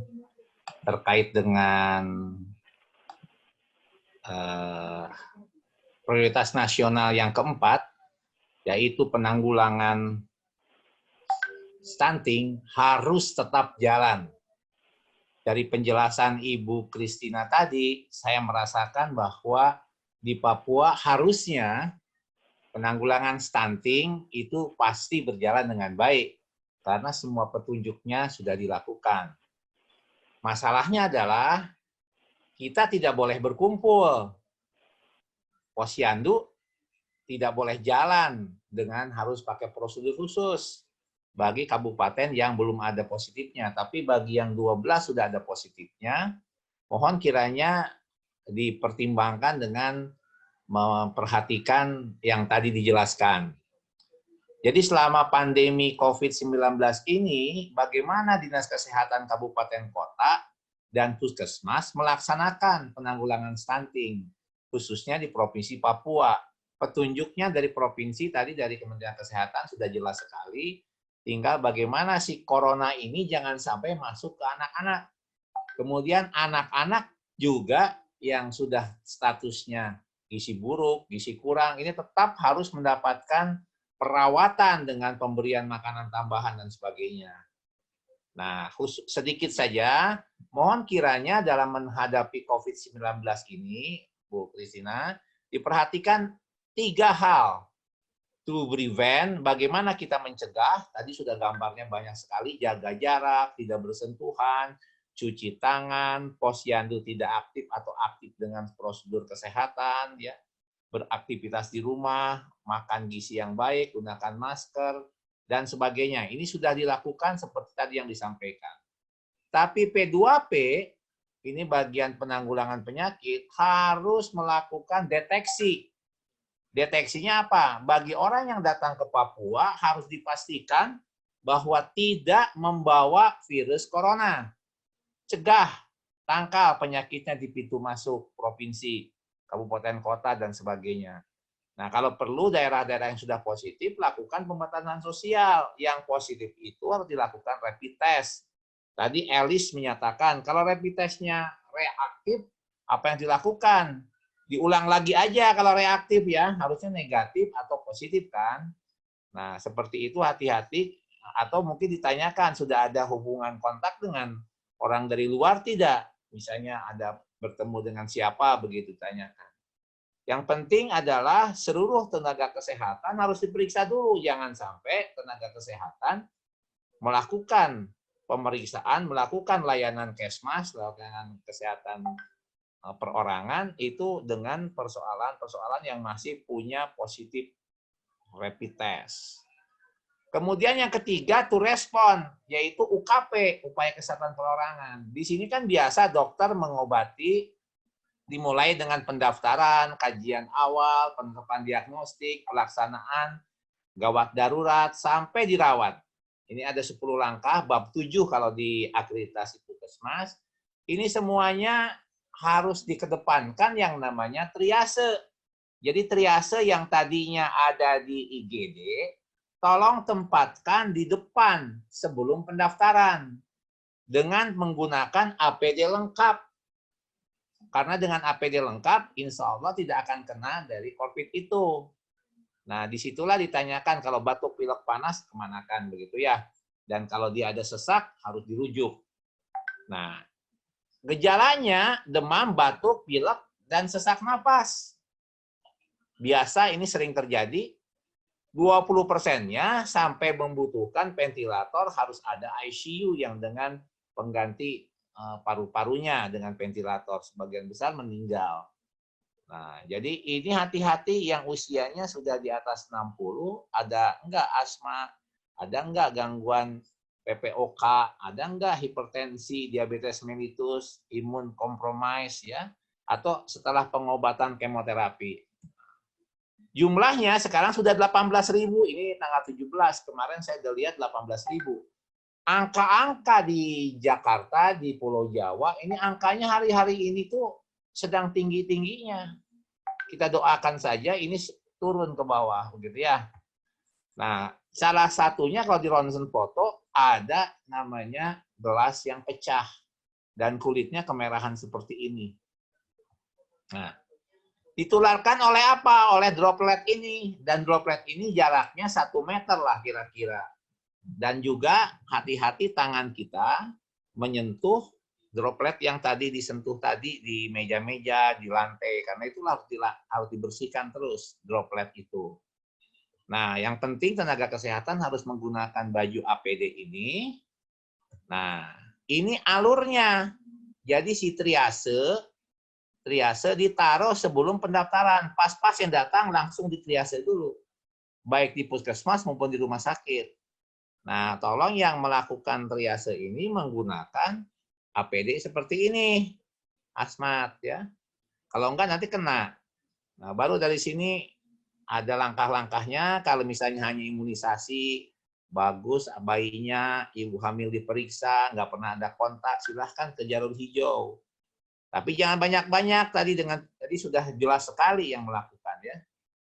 S7: terkait dengan prioritas nasional yang keempat, yaitu penanggulangan stunting harus tetap jalan. Dari penjelasan Ibu Christina tadi, saya merasakan bahwa di Papua harusnya penanggulangan stunting itu pasti berjalan dengan baik, karena semua petunjuknya sudah dilakukan. Masalahnya adalah kita tidak boleh berkumpul. Posyandu tidak boleh jalan dengan harus pakai prosedur khusus bagi kabupaten yang belum ada positifnya. Tapi bagi yang 12 sudah ada positifnya, mohon kiranya dipertimbangkan dengan memperhatikan yang tadi dijelaskan. Jadi selama pandemi COVID-19 ini, bagaimana Dinas Kesehatan Kabupaten Kota dan Puskesmas melaksanakan penanggulangan stunting, khususnya di Provinsi Papua. Petunjuknya dari provinsi tadi dari Kementerian Kesehatan sudah jelas sekali, Tinggal bagaimana si corona ini jangan sampai masuk ke anak-anak. Kemudian anak-anak juga yang sudah statusnya gizi buruk, gizi kurang, ini tetap harus mendapatkan perawatan dengan pemberian makanan tambahan dan sebagainya. Nah, sedikit saja, mohon kiranya dalam menghadapi COVID-19 ini, Bu Christina, diperhatikan 3 hal. To prevent, bagaimana kita mencegah, tadi sudah gambarnya banyak sekali, jaga jarak, tidak bersentuhan, cuci tangan, posyandu tidak aktif atau aktif dengan prosedur kesehatan, ya, beraktivitas di rumah, makan gizi yang baik, gunakan masker, dan sebagainya. Ini sudah dilakukan seperti tadi yang disampaikan. Tapi P2P, ini bagian penanggulangan penyakit, harus melakukan deteksi. Deteksinya apa? Bagi orang yang datang ke Papua harus dipastikan bahwa tidak membawa virus corona. Cegah, tangkal penyakitnya di pintu masuk provinsi, kabupaten kota, dan sebagainya. Nah, kalau perlu daerah-daerah yang sudah positif, lakukan pembatasan sosial. Yang positif itu harus dilakukan rapid test. Tadi Elis menyatakan, kalau rapid testnya reaktif, apa yang dilakukan? Diulang lagi aja kalau reaktif ya, harusnya negatif atau positif kan. Nah, seperti itu hati-hati, atau mungkin ditanyakan sudah ada hubungan kontak dengan orang dari luar tidak? Misalnya ada bertemu dengan siapa, begitu tanyakan. Yang penting adalah seluruh tenaga kesehatan harus diperiksa dulu, jangan sampai tenaga kesehatan melakukan pemeriksaan, melakukan layanan Kesmas, layanan kesehatan perorangan itu dengan persoalan-persoalan yang masih punya positif rapid test. Kemudian yang ketiga, to respond, yaitu UKP, upaya kesehatan perorangan. Di sini kan biasa dokter mengobati dimulai dengan pendaftaran, kajian awal, penerapan diagnostik, pelaksanaan, gawat darurat, sampai dirawat. Ini ada 10 langkah, bab 7 kalau di akreditasi Puskesmas. Ini semuanya harus dikedepankan yang namanya triase. Jadi triase yang tadinya ada di IGD, tolong tempatkan di depan sebelum pendaftaran dengan menggunakan APD lengkap. Karena dengan APD lengkap, insya Allah tidak akan kena dari COVID itu. Nah, disitulah ditanyakan kalau batuk, pilek, panas, kemanakan begitu ya. Dan kalau dia ada sesak, harus dirujuk. Nah, gejalanya demam, batuk, pilek, dan sesak napas. Biasa ini sering terjadi, 20%-nya sampai membutuhkan ventilator harus ada ICU yang dengan pengganti paru-parunya dengan ventilator. Sebagian besar meninggal. Nah, jadi ini hati-hati yang usianya sudah di atas 60, ada enggak asma, ada enggak gangguan PPOK, ada enggak hipertensi, diabetes mellitus, imun kompromis ya, atau setelah pengobatan kemoterapi. Jumlahnya sekarang sudah 18.000, ini tanggal 17, kemarin saya udah lihat 18.000. Angka-angka di Jakarta, di Pulau Jawa, ini angkanya hari-hari ini tuh sedang tinggi-tingginya. Kita doakan saja ini turun ke bawah, begitu ya. Nah, salah satunya kalau di ronsen foto ada namanya gelas yang pecah dan kulitnya kemerahan seperti ini. Nah, ditularkan oleh apa? Oleh droplet ini, dan droplet ini jaraknya 1 meter lah kira-kira. Dan juga hati-hati tangan kita menyentuh droplet yang tadi disentuh tadi di meja-meja, di lantai, karena itu harus dibersihkan terus droplet itu. Nah, yang penting tenaga kesehatan harus menggunakan baju APD ini. Nah, ini alurnya. Jadi si triase ditaruh sebelum pendaftaran. Pas pasien datang langsung di triase dulu. Baik di puskesmas maupun di rumah sakit. Nah, tolong yang melakukan triase ini menggunakan APD seperti ini. Asmat ya. Kalau enggak nanti kena. Nah, baru dari sini ada langkah-langkahnya. Kalau misalnya hanya imunisasi, bagus bayinya, ibu hamil diperiksa, nggak pernah ada kontak, silahkan ke jarum hijau. Tapi jangan banyak-banyak, tadi sudah jelas sekali yang melakukan ya.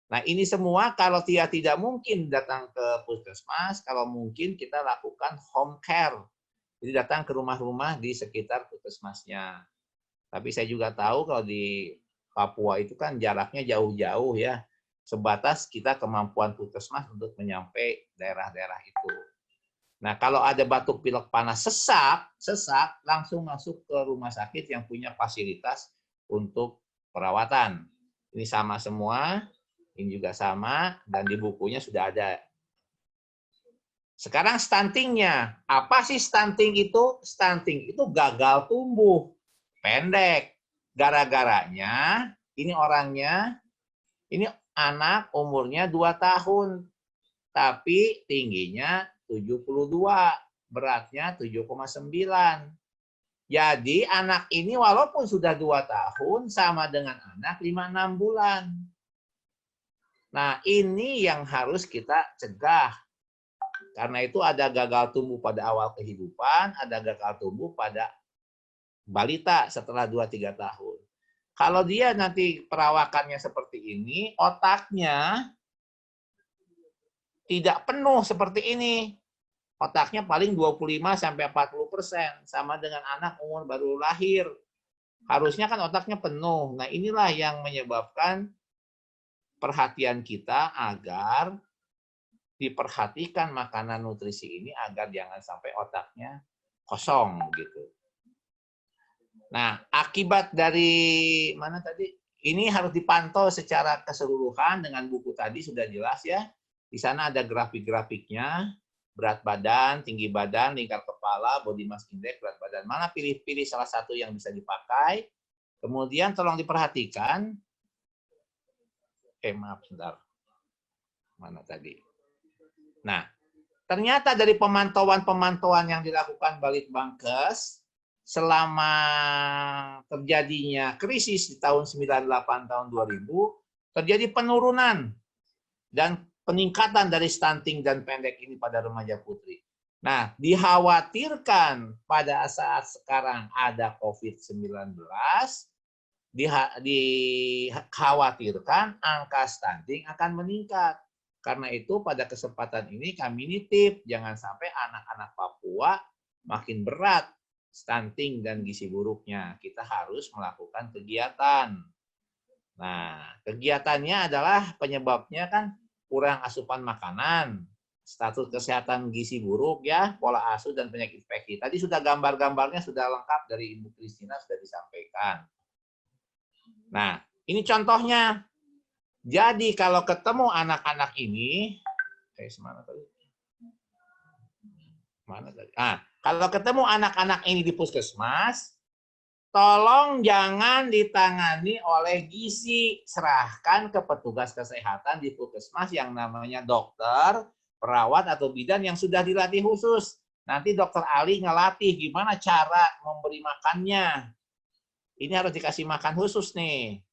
S7: Nah, ini semua kalau tidak mungkin datang ke puskesmas, kalau mungkin kita lakukan home care. Jadi datang ke rumah-rumah di sekitar puskesmasnya. Tapi saya juga tahu kalau di Papua itu kan jaraknya jauh-jauh ya. Sebatas kita kemampuan puskesmas untuk menyampai daerah-daerah itu. Nah, kalau ada batuk pilek panas sesak, langsung masuk ke rumah sakit yang punya fasilitas untuk perawatan. Ini sama semua. Ini juga sama, dan di bukunya sudah ada. Sekarang stuntingnya. Apa sih stunting itu? Stunting itu gagal tumbuh. Pendek. Gara-garanya, ini orangnya, ini anak umurnya 2 tahun. Tapi tingginya 72. Beratnya 7,9. Jadi anak ini walaupun sudah 2 tahun, sama dengan anak 5-6 bulan. Nah, ini yang harus kita cegah. Karena itu ada gagal tumbuh pada awal kehidupan, ada gagal tumbuh pada balita setelah 2-3 tahun. Kalau dia nanti perawakannya seperti ini, otaknya tidak penuh seperti ini. Otaknya paling 25-40%, sama dengan anak umur baru lahir. Harusnya kan otaknya penuh. Nah, inilah yang menyebabkan perhatian kita agar diperhatikan makanan nutrisi ini agar jangan sampai otaknya kosong gitu. Nah, akibat dari mana tadi? Ini harus dipantau secara keseluruhan dengan buku tadi sudah jelas ya. Di sana ada grafik-grafiknya, berat badan, tinggi badan, lingkar kepala, body mass index, berat badan. Mana pilih-pilih salah satu yang bisa dipakai. Kemudian tolong diperhatikan. Maaf, sebentar. Mana tadi? Nah, ternyata dari pemantauan yang dilakukan Balitbangkes selama terjadinya krisis di tahun 98 tahun 2000, terjadi penurunan dan peningkatan dari stunting dan pendek ini pada remaja putri. Nah, dikhawatirkan pada saat sekarang ada COVID-19, dikhawatirkan angka stunting akan meningkat. Karena itu pada kesempatan ini kami nitip jangan sampai anak-anak Papua makin berat stunting dan gizi buruknya. Kita harus melakukan kegiatan. Nah, kegiatannya adalah penyebabnya kan kurang asupan makanan, status kesehatan gizi buruk ya, pola asuh dan penyakit infeksi. Tadi sudah gambar-gambarnya sudah lengkap dari Ibu Kristina sudah disampaikan. Nah, ini contohnya. Jadi kalau ketemu anak-anak ini, kalau ketemu anak-anak ini di puskesmas, tolong jangan ditangani oleh gizi, serahkan ke petugas kesehatan di puskesmas yang namanya dokter, perawat atau bidan yang sudah dilatih khusus. Nanti dokter Ali ngelatih gimana cara memberi makannya. Ini harus dikasih makan khusus nih.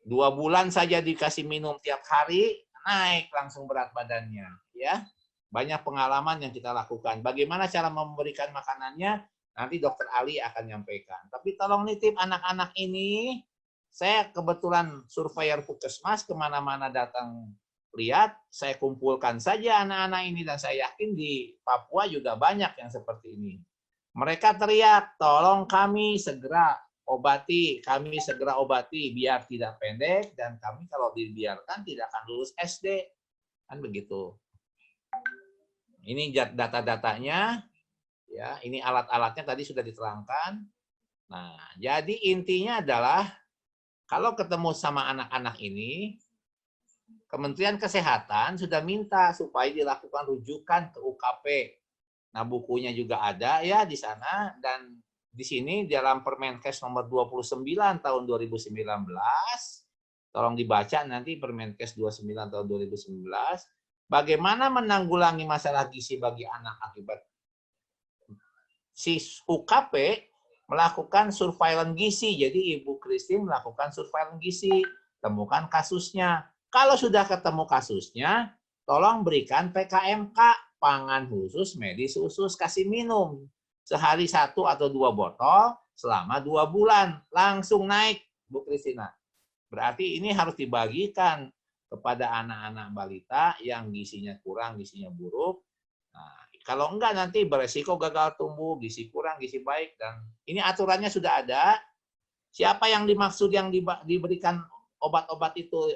S7: 2 bulan saja dikasih minum tiap hari, naik langsung berat badannya. Ya, banyak pengalaman yang kita lakukan. Bagaimana cara memberikan makanannya, nanti dokter Ali akan nyampaikan. Tapi tolong nitip anak-anak ini, saya kebetulan surveyor puskesmas, kemana-mana datang lihat, saya kumpulkan saja anak-anak ini, dan saya yakin di Papua juga banyak yang seperti ini. Mereka teriak, tolong kami segera obati, kami segera obati biar tidak pendek, dan kami kalau dibiarkan tidak akan lulus SD. Kan begitu. Ini data-datanya, ya, ini alat-alatnya tadi sudah diterangkan. Nah, jadi intinya adalah kalau ketemu sama anak-anak ini, Kementerian Kesehatan sudah minta supaya dilakukan rujukan ke UKP. Nah, bukunya juga ada ya di sana, dan di sini dalam Permenkes nomor 29 tahun 2019, tolong dibaca nanti Permenkes 29 tahun 2019, bagaimana menanggulangi masalah gizi bagi anak akibat si UKP melakukan surveillance gizi. Jadi Ibu Christine melakukan surveillance gizi, temukan kasusnya. Kalau sudah ketemu kasusnya, tolong berikan PKMK, pangan khusus, medis khusus, kasih minum. Sehari 1 atau 2 botol selama 2 bulan. Langsung naik, Bu Kristina. Berarti ini harus dibagikan kepada anak-anak balita yang gizinya kurang, gizinya buruk. Nah, kalau enggak nanti beresiko gagal tumbuh, gizi kurang, gizi baik, dan ini aturannya sudah ada. Siapa yang dimaksud yang diberikan obat-obat itu,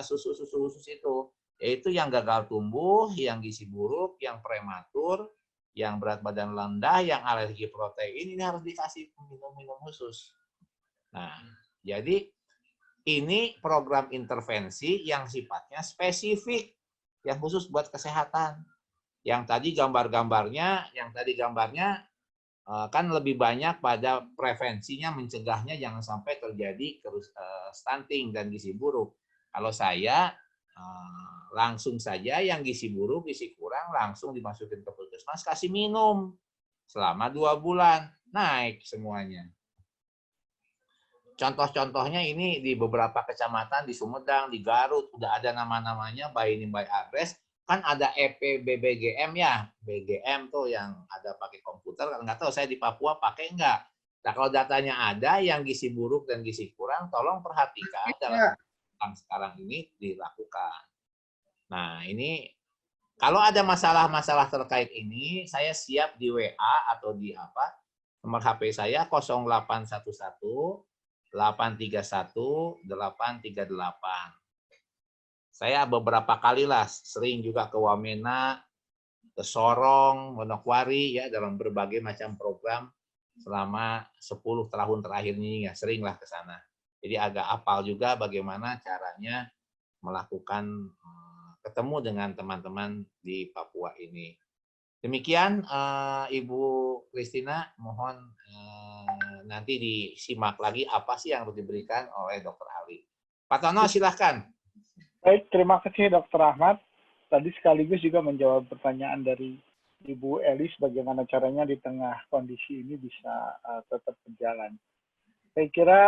S7: susu-susu khusus itu, yaitu yang gagal tumbuh, yang gizi buruk, yang prematur, yang berat badan rendah, yang alergi protein, ini harus dikasih minum-minum khusus. Nah, jadi ini program intervensi yang sifatnya spesifik, yang khusus buat kesehatan. Yang tadi gambarnya kan lebih banyak pada prevensinya, mencegahnya jangan sampai terjadi stunting dan gizi buruk. Kalau saya langsung saja yang gizi buruk, gizi kurang langsung dimasukin ke puskesmas, kasih minum selama 2 bulan, naik semuanya. Contoh-contohnya ini di beberapa kecamatan, di Sumedang, di Garut, udah ada nama-namanya, by name by address. Kan ada EPBBGM ya, BGM tuh yang ada pakai komputer, nggak tahu saya di Papua pakai nggak. Nah, kalau datanya ada yang gizi buruk dan gizi kurang, tolong perhatikan dalam sekarang ini dilakukan. Nah, ini kalau ada masalah-masalah terkait ini, saya siap di WA atau di nomor HP saya 0811 831 838. Saya beberapa kali lah sering juga ke Wamena, ke Sorong, Manokwari ya, dalam berbagai macam program selama 10 tahun terakhir ini ya, seringlah ke sana. Jadi agak apal juga bagaimana caranya melakukan ketemu dengan teman-teman di Papua ini. Demikian Ibu Christina, mohon nanti disimak lagi apa sih yang harus diberikan oleh Dr. Ali. Pak Tono, silahkan.
S4: Baik, terima kasih Dr. Ahmad. Tadi sekaligus juga menjawab pertanyaan dari Ibu Elis, bagaimana caranya di tengah kondisi ini bisa tetap berjalan. Saya kira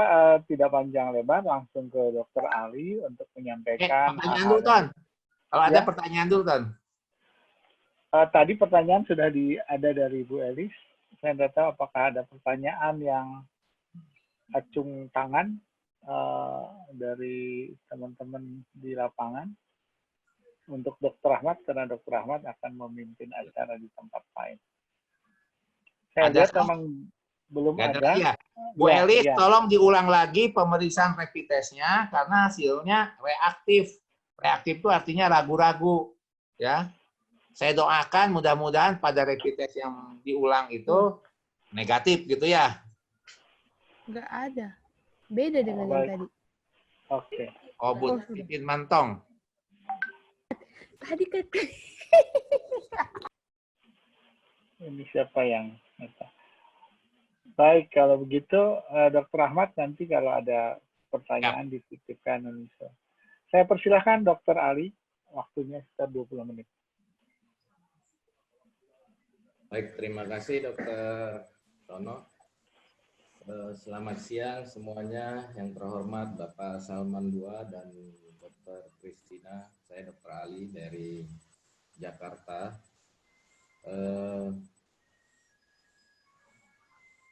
S4: tidak panjang lebar, langsung ke Dr. Ali untuk menyampaikan
S7: pertanyaan dulu, Ton. Kalau ada pertanyaan dulu, Ton.
S4: Tadi pertanyaan sudah ada dari Ibu Elis. Saya tidak tahu apakah ada pertanyaan yang acung tangan dari teman-teman di lapangan untuk Dr. Ahmad, karena Dr. Ahmad akan memimpin acara di tempat lain. Saya lihat memang belum ada.
S7: Ya. Bu Elis, tolong diulang lagi pemeriksaan rapid test-nya karena hasilnya reaktif. Reaktif itu artinya ragu-ragu, ya. Saya doakan mudah-mudahan pada rapid test yang diulang itu negatif gitu ya.
S8: Nggak ada. Beda dengan yang tadi.
S4: Oke.
S7: Oh, Bu Titin Mantong.
S8: Tadi kan.
S4: Ini siapa yang minta? Baik, kalau begitu Dr. Ahmad nanti kalau ada pertanyaan dititipkan. Saya persilahkan Dr. Ali, waktunya sekitar 20 menit.
S9: Baik, terima kasih Dr. Tono. Selamat siang semuanya, yang terhormat Bapak Salman II dan Dr. Christina. Saya Dr. Ali dari Jakarta.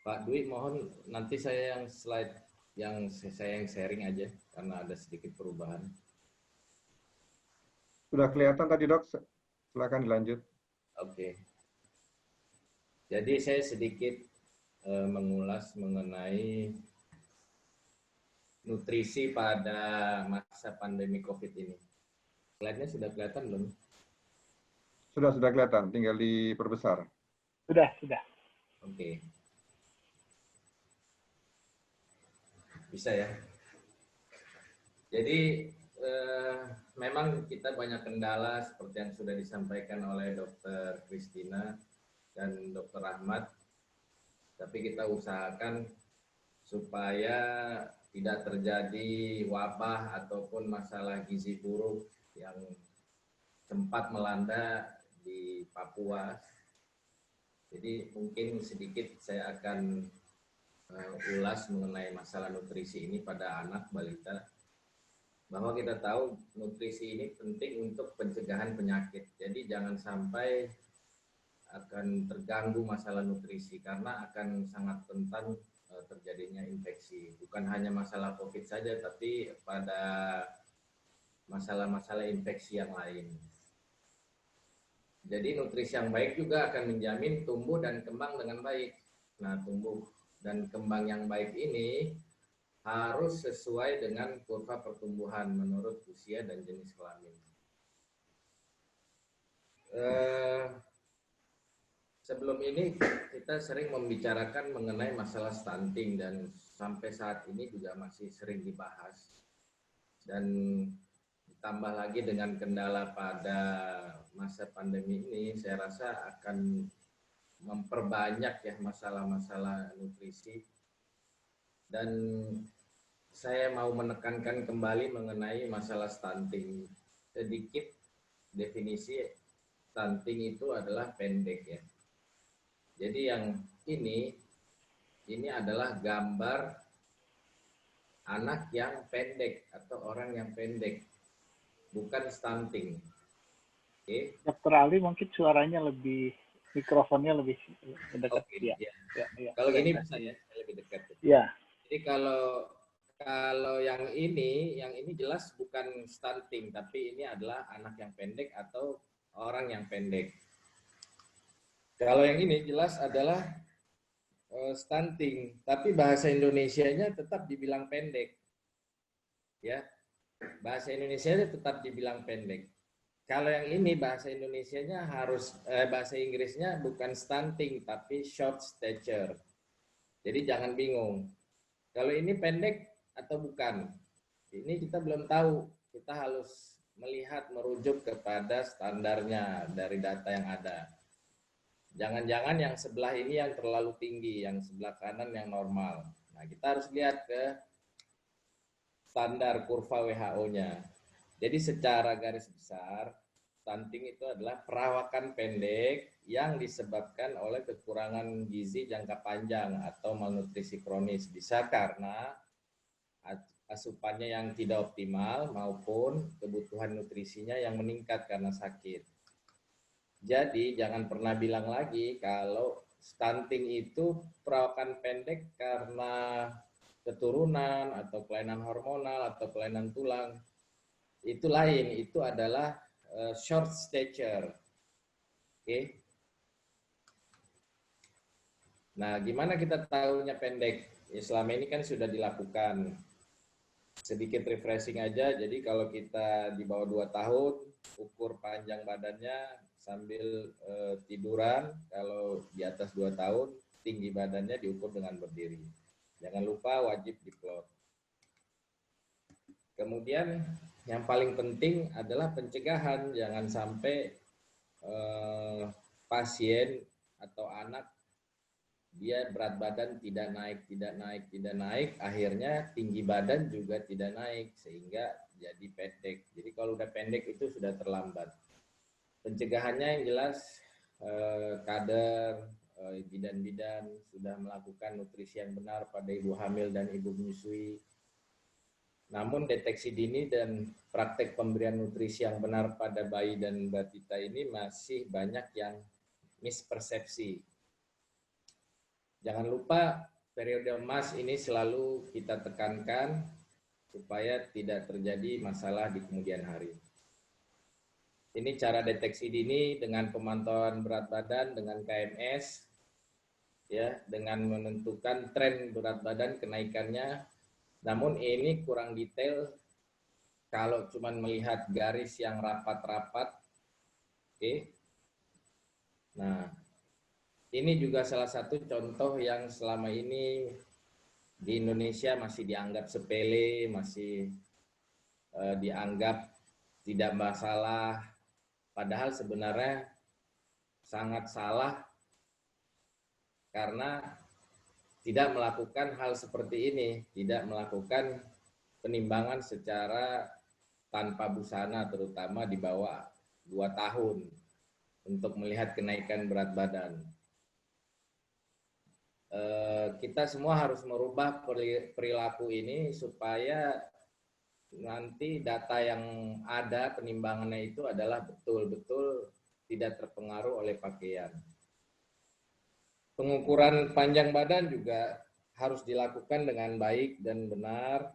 S9: Pak Dwi, mohon nanti saya yang slide yang saya yang sharing aja karena ada sedikit perubahan.
S1: Sudah kelihatan tadi, Dok. Silakan dilanjut.
S9: Oke. Jadi saya sedikit mengulas mengenai nutrisi pada masa pandemi COVID ini. Slide-nya sudah kelihatan belum?
S1: Sudah kelihatan, tinggal diperbesar.
S4: Sudah.
S9: Oke. Bisa ya. Jadi memang kita banyak kendala seperti yang sudah disampaikan oleh Dr. Christina dan Dr. Ahmad. Tapi kita usahakan supaya tidak terjadi wabah ataupun masalah gizi buruk yang sempat melanda di Papua. Jadi mungkin sedikit saya akan ulas mengenai masalah nutrisi ini pada anak balita. Bahwa kita tahu nutrisi ini penting untuk pencegahan penyakit. Jadi jangan sampai akan terganggu masalah nutrisi karena akan sangat rentan terjadinya infeksi. Bukan hanya masalah COVID saja, tapi pada masalah-masalah infeksi yang lain. Jadi nutrisi yang baik juga akan menjamin tumbuh dan kembang dengan baik. Nah, tumbuh dan kembang yang baik ini harus sesuai dengan kurva pertumbuhan menurut usia dan jenis kelamin. Sebelum ini kita sering membicarakan mengenai masalah stunting dan sampai saat ini juga masih sering dibahas. Dan ditambah lagi dengan kendala pada masa pandemi ini, saya rasa akan memperbanyak ya masalah-masalah nutrisi. Dan saya mau menekankan kembali mengenai masalah stunting. Sedikit definisi stunting itu adalah pendek ya. Jadi yang ini adalah gambar anak yang pendek atau orang yang pendek, bukan stunting. Oke.
S4: Dokter Ali mungkin suaranya mikrofonnya lebih dekat.
S9: Oke,
S4: Ya.
S9: ya.
S4: Ya.
S9: Kalau ini bisa ya, saya lebih dekat.
S4: Ya.
S9: Jadi kalau yang ini jelas bukan stunting, tapi ini adalah anak yang pendek atau orang yang pendek. Kalau yang ini jelas adalah stunting, tapi bahasa Indonesianya tetap dibilang pendek. Ya, bahasa Indonesianya tetap dibilang pendek. Kalau yang ini bahasa Indonesianya bahasa Inggrisnya bukan stunting, tapi short stature. Jadi jangan bingung. Kalau ini pendek atau bukan, ini kita belum tahu. Kita harus merujuk kepada standarnya dari data yang ada. Jangan-jangan yang sebelah ini yang terlalu tinggi, yang sebelah kanan yang normal. Nah, kita harus lihat ke standar kurva WHO-nya. Jadi secara garis besar, stunting itu adalah perawakan pendek yang disebabkan oleh kekurangan gizi jangka panjang atau malnutrisi kronis. Bisa karena asupannya yang tidak optimal maupun kebutuhan nutrisinya yang meningkat karena sakit. Jadi jangan pernah bilang lagi kalau stunting itu perawakan pendek karena keturunan atau kelainan hormonal atau kelainan tulang. Itu lain, itu adalah short stature. Oke. Nah, gimana kita tahunya pendek? Ya, selama ini kan sudah dilakukan. Sedikit refreshing aja, jadi kalau kita di bawah 2 tahun, ukur panjang badannya sambil tiduran. Kalau di atas 2 tahun, tinggi badannya diukur dengan berdiri. Jangan lupa wajib diplot. Kemudian yang paling penting adalah pencegahan. Jangan sampai pasien atau anak dia berat badan tidak naik, akhirnya tinggi badan juga tidak naik sehingga jadi pendek. Jadi kalau udah pendek itu sudah terlambat. Pencegahannya yang jelas kader, bidan-bidan sudah melakukan nutrisi yang benar pada ibu hamil dan ibu menyusui. Namun deteksi dini dan praktek pemberian nutrisi yang benar pada bayi dan balita ini masih banyak yang mispersepsi. Jangan lupa periode emas ini selalu kita tekankan supaya tidak terjadi masalah di kemudian hari. Ini cara deteksi dini dengan pemantauan berat badan dengan KMS, ya, dengan menentukan tren berat badan kenaikannya. Namun ini kurang detail kalau cuma melihat garis yang rapat-rapat. Oke. Nah, ini juga salah satu contoh yang selama ini di Indonesia masih dianggap sepele, masih dianggap tidak masalah. Padahal sebenarnya sangat salah karena tidak melakukan hal seperti ini, tidak melakukan penimbangan secara tanpa busana, terutama di bawah 2 tahun untuk melihat kenaikan berat badan. Kita semua harus merubah perilaku ini supaya nanti data yang ada penimbangannya itu adalah betul-betul tidak terpengaruh oleh pakaian. Pengukuran panjang badan juga harus dilakukan dengan baik dan benar.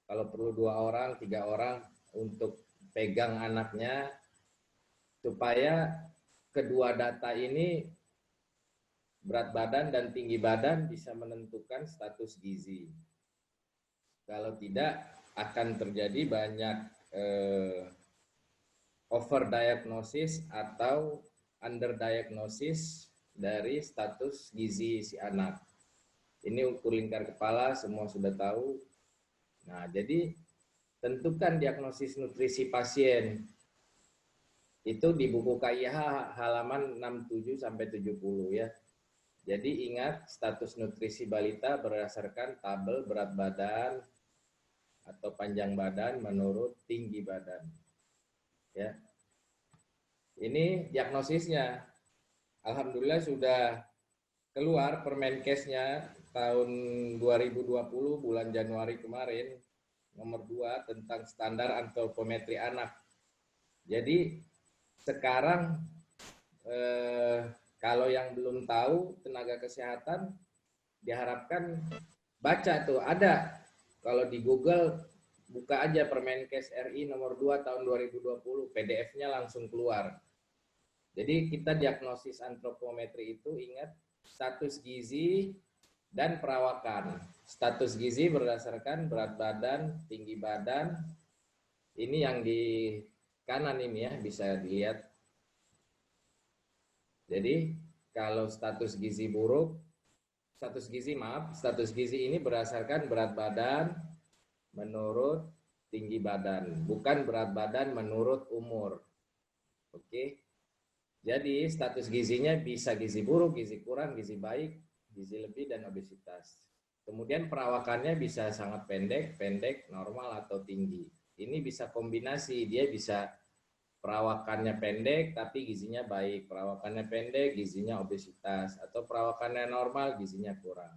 S9: Kalau perlu 2 orang, 3 orang untuk pegang anaknya supaya kedua data ini berat badan dan tinggi badan bisa menentukan status gizi. Kalau tidak akan terjadi banyak overdiagnosis atau underdiagnosis dari status gizi si anak. Ini ukur lingkar kepala, semua sudah tahu. Nah, jadi tentukan diagnosis nutrisi pasien. Itu di buku KIH halaman 67 sampai 70 ya. Jadi ingat status nutrisi balita berdasarkan tabel berat badan atau panjang badan menurut tinggi badan. Ya. Ini diagnosisnya. Alhamdulillah sudah keluar Permenkesnya tahun 2020 bulan Januari kemarin nomor 2 tentang standar antropometri anak. Jadi sekarang kalau yang belum tahu tenaga kesehatan diharapkan baca tuh, ada kalau di Google buka aja Permenkes RI nomor 2 tahun 2020, PDF-nya langsung keluar. Jadi kita diagnosis antropometri itu ingat status gizi dan perawakan. Status gizi berdasarkan berat badan, tinggi badan. Ini yang di kanan ini ya, bisa dilihat. Jadi kalau status gizi buruk, status gizi ini berdasarkan berat badan menurut tinggi badan, bukan berat badan menurut umur. Oke. Jadi status gizinya bisa gizi buruk, gizi kurang, gizi baik, gizi lebih, dan obesitas. Kemudian perawakannya bisa sangat pendek, normal, atau tinggi. Ini bisa kombinasi, dia bisa perawakannya pendek tapi gizinya baik, perawakannya pendek, gizinya obesitas, atau perawakannya normal, gizinya kurang.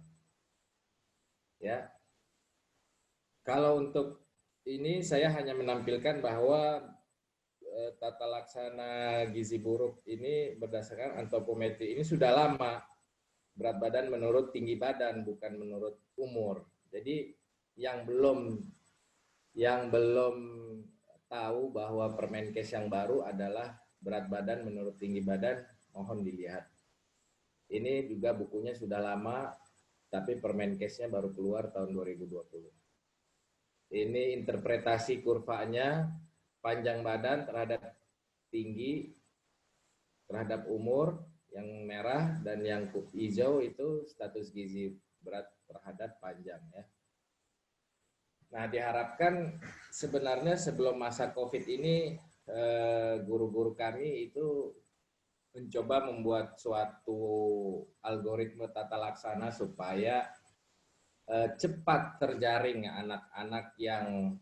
S9: Ya. Kalau untuk ini saya hanya menampilkan bahwa tata laksana gizi buruk ini berdasarkan antropometri ini sudah lama. Berat badan menurut tinggi badan, bukan menurut umur. Jadi yang belum tahu bahwa Permenkes yang baru adalah berat badan menurut tinggi badan, mohon dilihat. Ini juga bukunya sudah lama, tapi Permenkesnya baru keluar tahun 2020. Ini interpretasi kurvanya, panjang badan terhadap tinggi, terhadap umur, yang merah, dan yang hijau itu status gizi berat terhadap panjang ya. Nah, diharapkan sebenarnya sebelum masa COVID ini guru-guru kami itu mencoba membuat suatu algoritma tata laksana supaya cepat terjaring anak-anak yang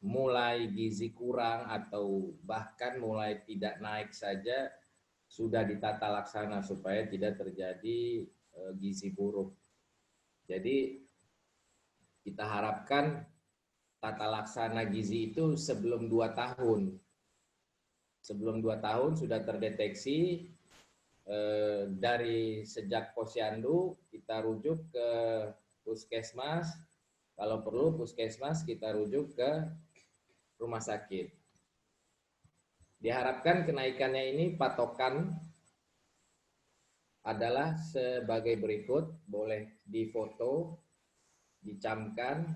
S9: mulai gizi kurang atau bahkan mulai tidak naik saja sudah ditata laksana supaya tidak terjadi gizi buruk. Jadi kita harapkan tata laksana gizi itu sebelum 2 tahun. Sebelum 2 tahun sudah terdeteksi dari sejak posyandu kita rujuk ke puskesmas. Kalau perlu puskesmas kita rujuk ke rumah sakit. Diharapkan kenaikannya ini patokan adalah sebagai berikut, boleh difoto, dicamkan.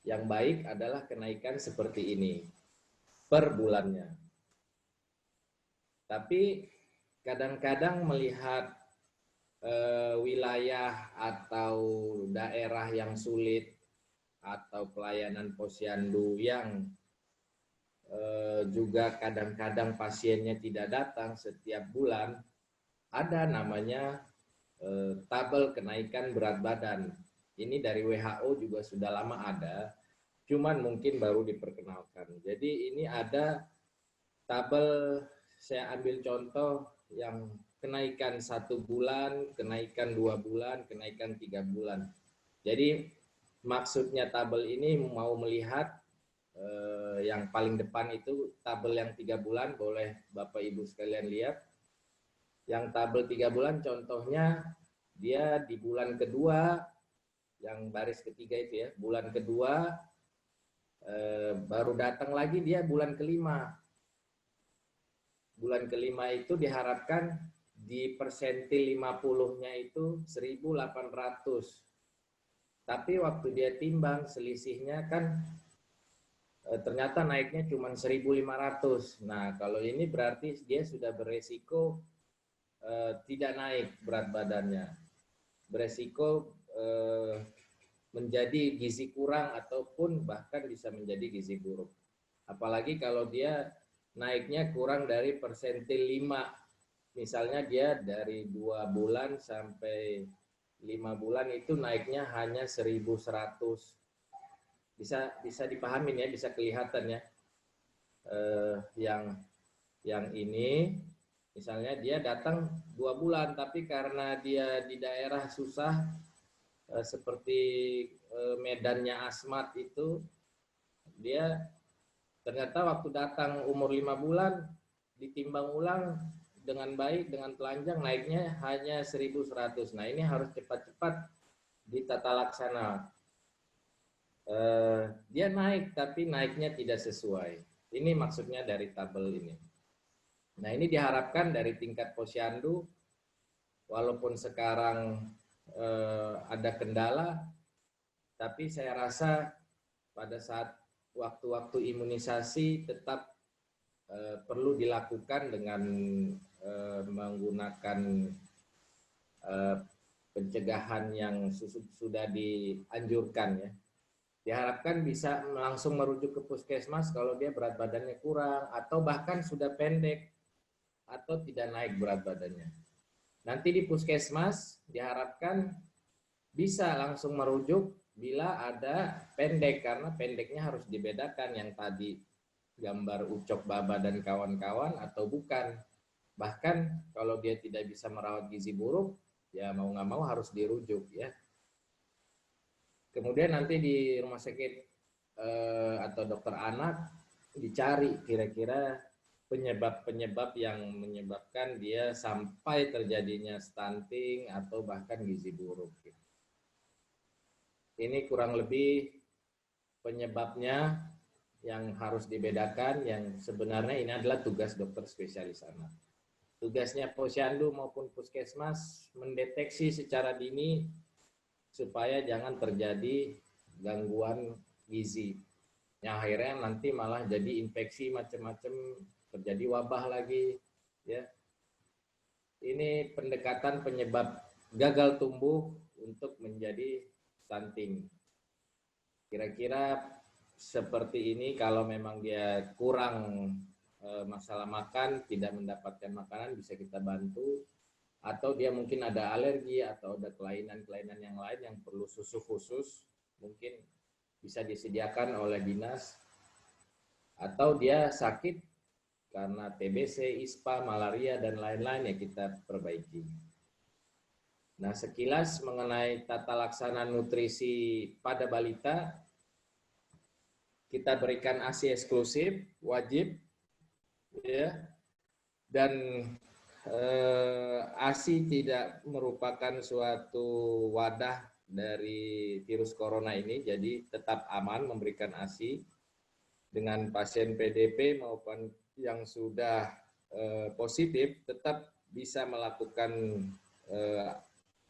S9: Yang baik adalah kenaikan seperti ini per bulannya. Tapi kadang-kadang melihat wilayah atau daerah yang sulit atau pelayanan posyandu yang juga kadang-kadang pasiennya tidak datang setiap bulan, ada namanya tabel kenaikan berat badan. Ini dari WHO juga sudah lama ada, cuman mungkin baru diperkenalkan. Jadi ini ada tabel, saya ambil contoh yang kenaikan 1 bulan, kenaikan 2 bulan, kenaikan 3 bulan. Jadi maksudnya tabel ini mau melihat yang paling depan itu tabel yang 3 bulan, boleh Bapak Ibu sekalian lihat. Yang tabel 3 bulan contohnya dia di bulan kedua, yang baris ketiga itu ya, bulan kedua baru datang lagi dia bulan kelima. Bulan kelima itu diharapkan di persentil 50-nya itu 1.800. Tapi waktu dia timbang selisihnya kan ternyata naiknya cuma 1.500. Nah, kalau ini berarti dia sudah beresiko tidak naik berat badannya. Beresiko menjadi gizi kurang ataupun bahkan bisa menjadi gizi buruk. Apalagi kalau dia naiknya kurang dari persentil 5. Misalnya dia dari 2 bulan sampai 5 bulan itu naiknya hanya 1.100. Bisa dipahamin ya, bisa kelihatan ya. Yang ini misalnya dia datang 2 bulan, tapi karena dia di daerah susah seperti medannya Asmat itu, dia ternyata waktu datang umur 5 bulan ditimbang ulang dengan baik, dengan telanjang naiknya hanya 1.100. Nah, ini harus cepat-cepat ditata laksana. Dia naik tapi naiknya tidak sesuai. Ini maksudnya dari tabel ini. Nah, ini diharapkan dari tingkat posyandu, walaupun sekarang ada kendala, tapi saya rasa pada saat waktu-waktu imunisasi tetap perlu dilakukan dengan menggunakan pencegahan yang sudah dianjurkan ya. Diharapkan bisa langsung merujuk ke puskesmas kalau dia berat badannya kurang atau bahkan sudah pendek atau tidak naik berat badannya. Nanti di puskesmas diharapkan bisa langsung merujuk bila ada pendek, karena pendeknya harus dibedakan yang tadi gambar ucok baba dan kawan-kawan atau bukan. Bahkan kalau dia tidak bisa merawat gizi buruk, ya mau nggak mau harus dirujuk ya. Kemudian nanti di rumah sakit atau dokter anak dicari kira-kira penyebab-penyebab yang menyebabkan dia sampai terjadinya stunting atau bahkan gizi buruk. Ini kurang lebih penyebabnya yang harus dibedakan, yang sebenarnya ini adalah tugas dokter spesialis anak. Tugasnya posyandu maupun puskesmas mendeteksi secara dini supaya jangan terjadi gangguan gizi. Yang akhirnya nanti malah jadi infeksi macam-macam, terjadi wabah lagi ya. Ini pendekatan penyebab gagal tumbuh untuk menjadi stunting. Kira-kira seperti ini kalau memang dia kurang masalah makan, tidak mendapatkan makanan, bisa kita bantu. Atau dia mungkin ada alergi atau ada kelainan-kelainan yang lain yang perlu susu khusus, mungkin bisa disediakan oleh dinas. Atau dia sakit karena TBC, ISPA, malaria, dan lain-lain, ya kita perbaiki. Nah, sekilas mengenai tata laksana nutrisi pada balita, kita berikan ASI eksklusif, wajib, ya, dan ASI tidak merupakan suatu wadah dari virus corona ini, jadi tetap aman memberikan ASI dengan pasien PDP maupun yang sudah positif, tetap bisa melakukan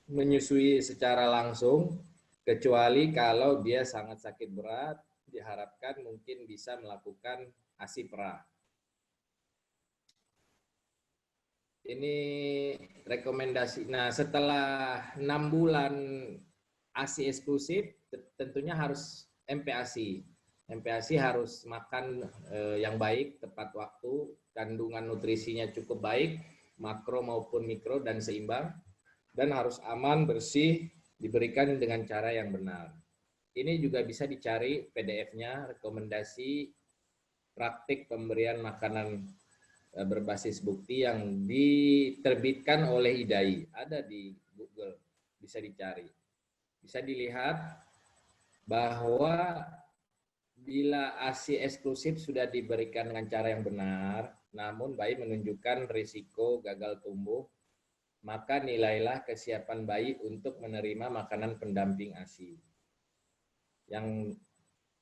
S9: menyusui secara langsung, kecuali kalau dia sangat sakit berat, diharapkan mungkin bisa melakukan ASI perah. Ini rekomendasi. Nah, setelah 6 bulan ASI eksklusif, tentunya harus MPASI. MPASI harus makan yang baik, tepat waktu, kandungan nutrisinya cukup baik, makro maupun mikro, dan seimbang, dan harus aman, bersih, diberikan dengan cara yang benar. Ini juga bisa dicari PDF-nya, rekomendasi praktik pemberian makanan berbasis bukti yang diterbitkan oleh IDAI. Ada di Google, bisa dicari. Bisa dilihat bahwa bila ASI eksklusif sudah diberikan dengan cara yang benar, namun bayi menunjukkan risiko gagal tumbuh, maka nilailah kesiapan bayi untuk menerima makanan pendamping ASI. Yang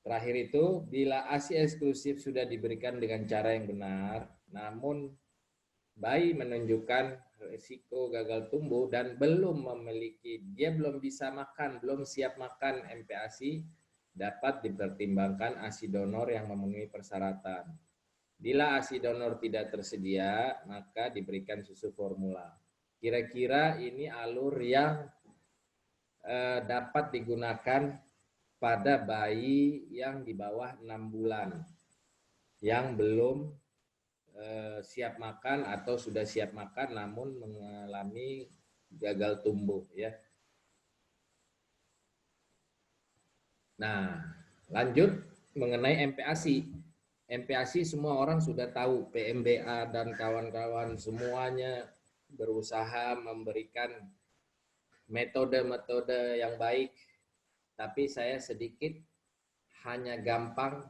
S9: Terakhir itu, bila ASI eksklusif sudah diberikan dengan cara yang benar, namun bayi menunjukkan risiko gagal tumbuh dan dia belum bisa makan, belum siap makan MPASI, dapat dipertimbangkan ASI donor yang memenuhi persyaratan. Bila ASI donor tidak tersedia, maka diberikan susu formula. Kira-kira ini alur yang dapat digunakan pada bayi yang di bawah 6 bulan, yang belum siap makan atau sudah siap makan namun mengalami gagal tumbuh, ya. Nah, lanjut mengenai MPASI. MPASI semua orang sudah tahu, PMBA dan kawan-kawan semuanya berusaha memberikan metode-metode yang baik, tapi saya sedikit hanya gampang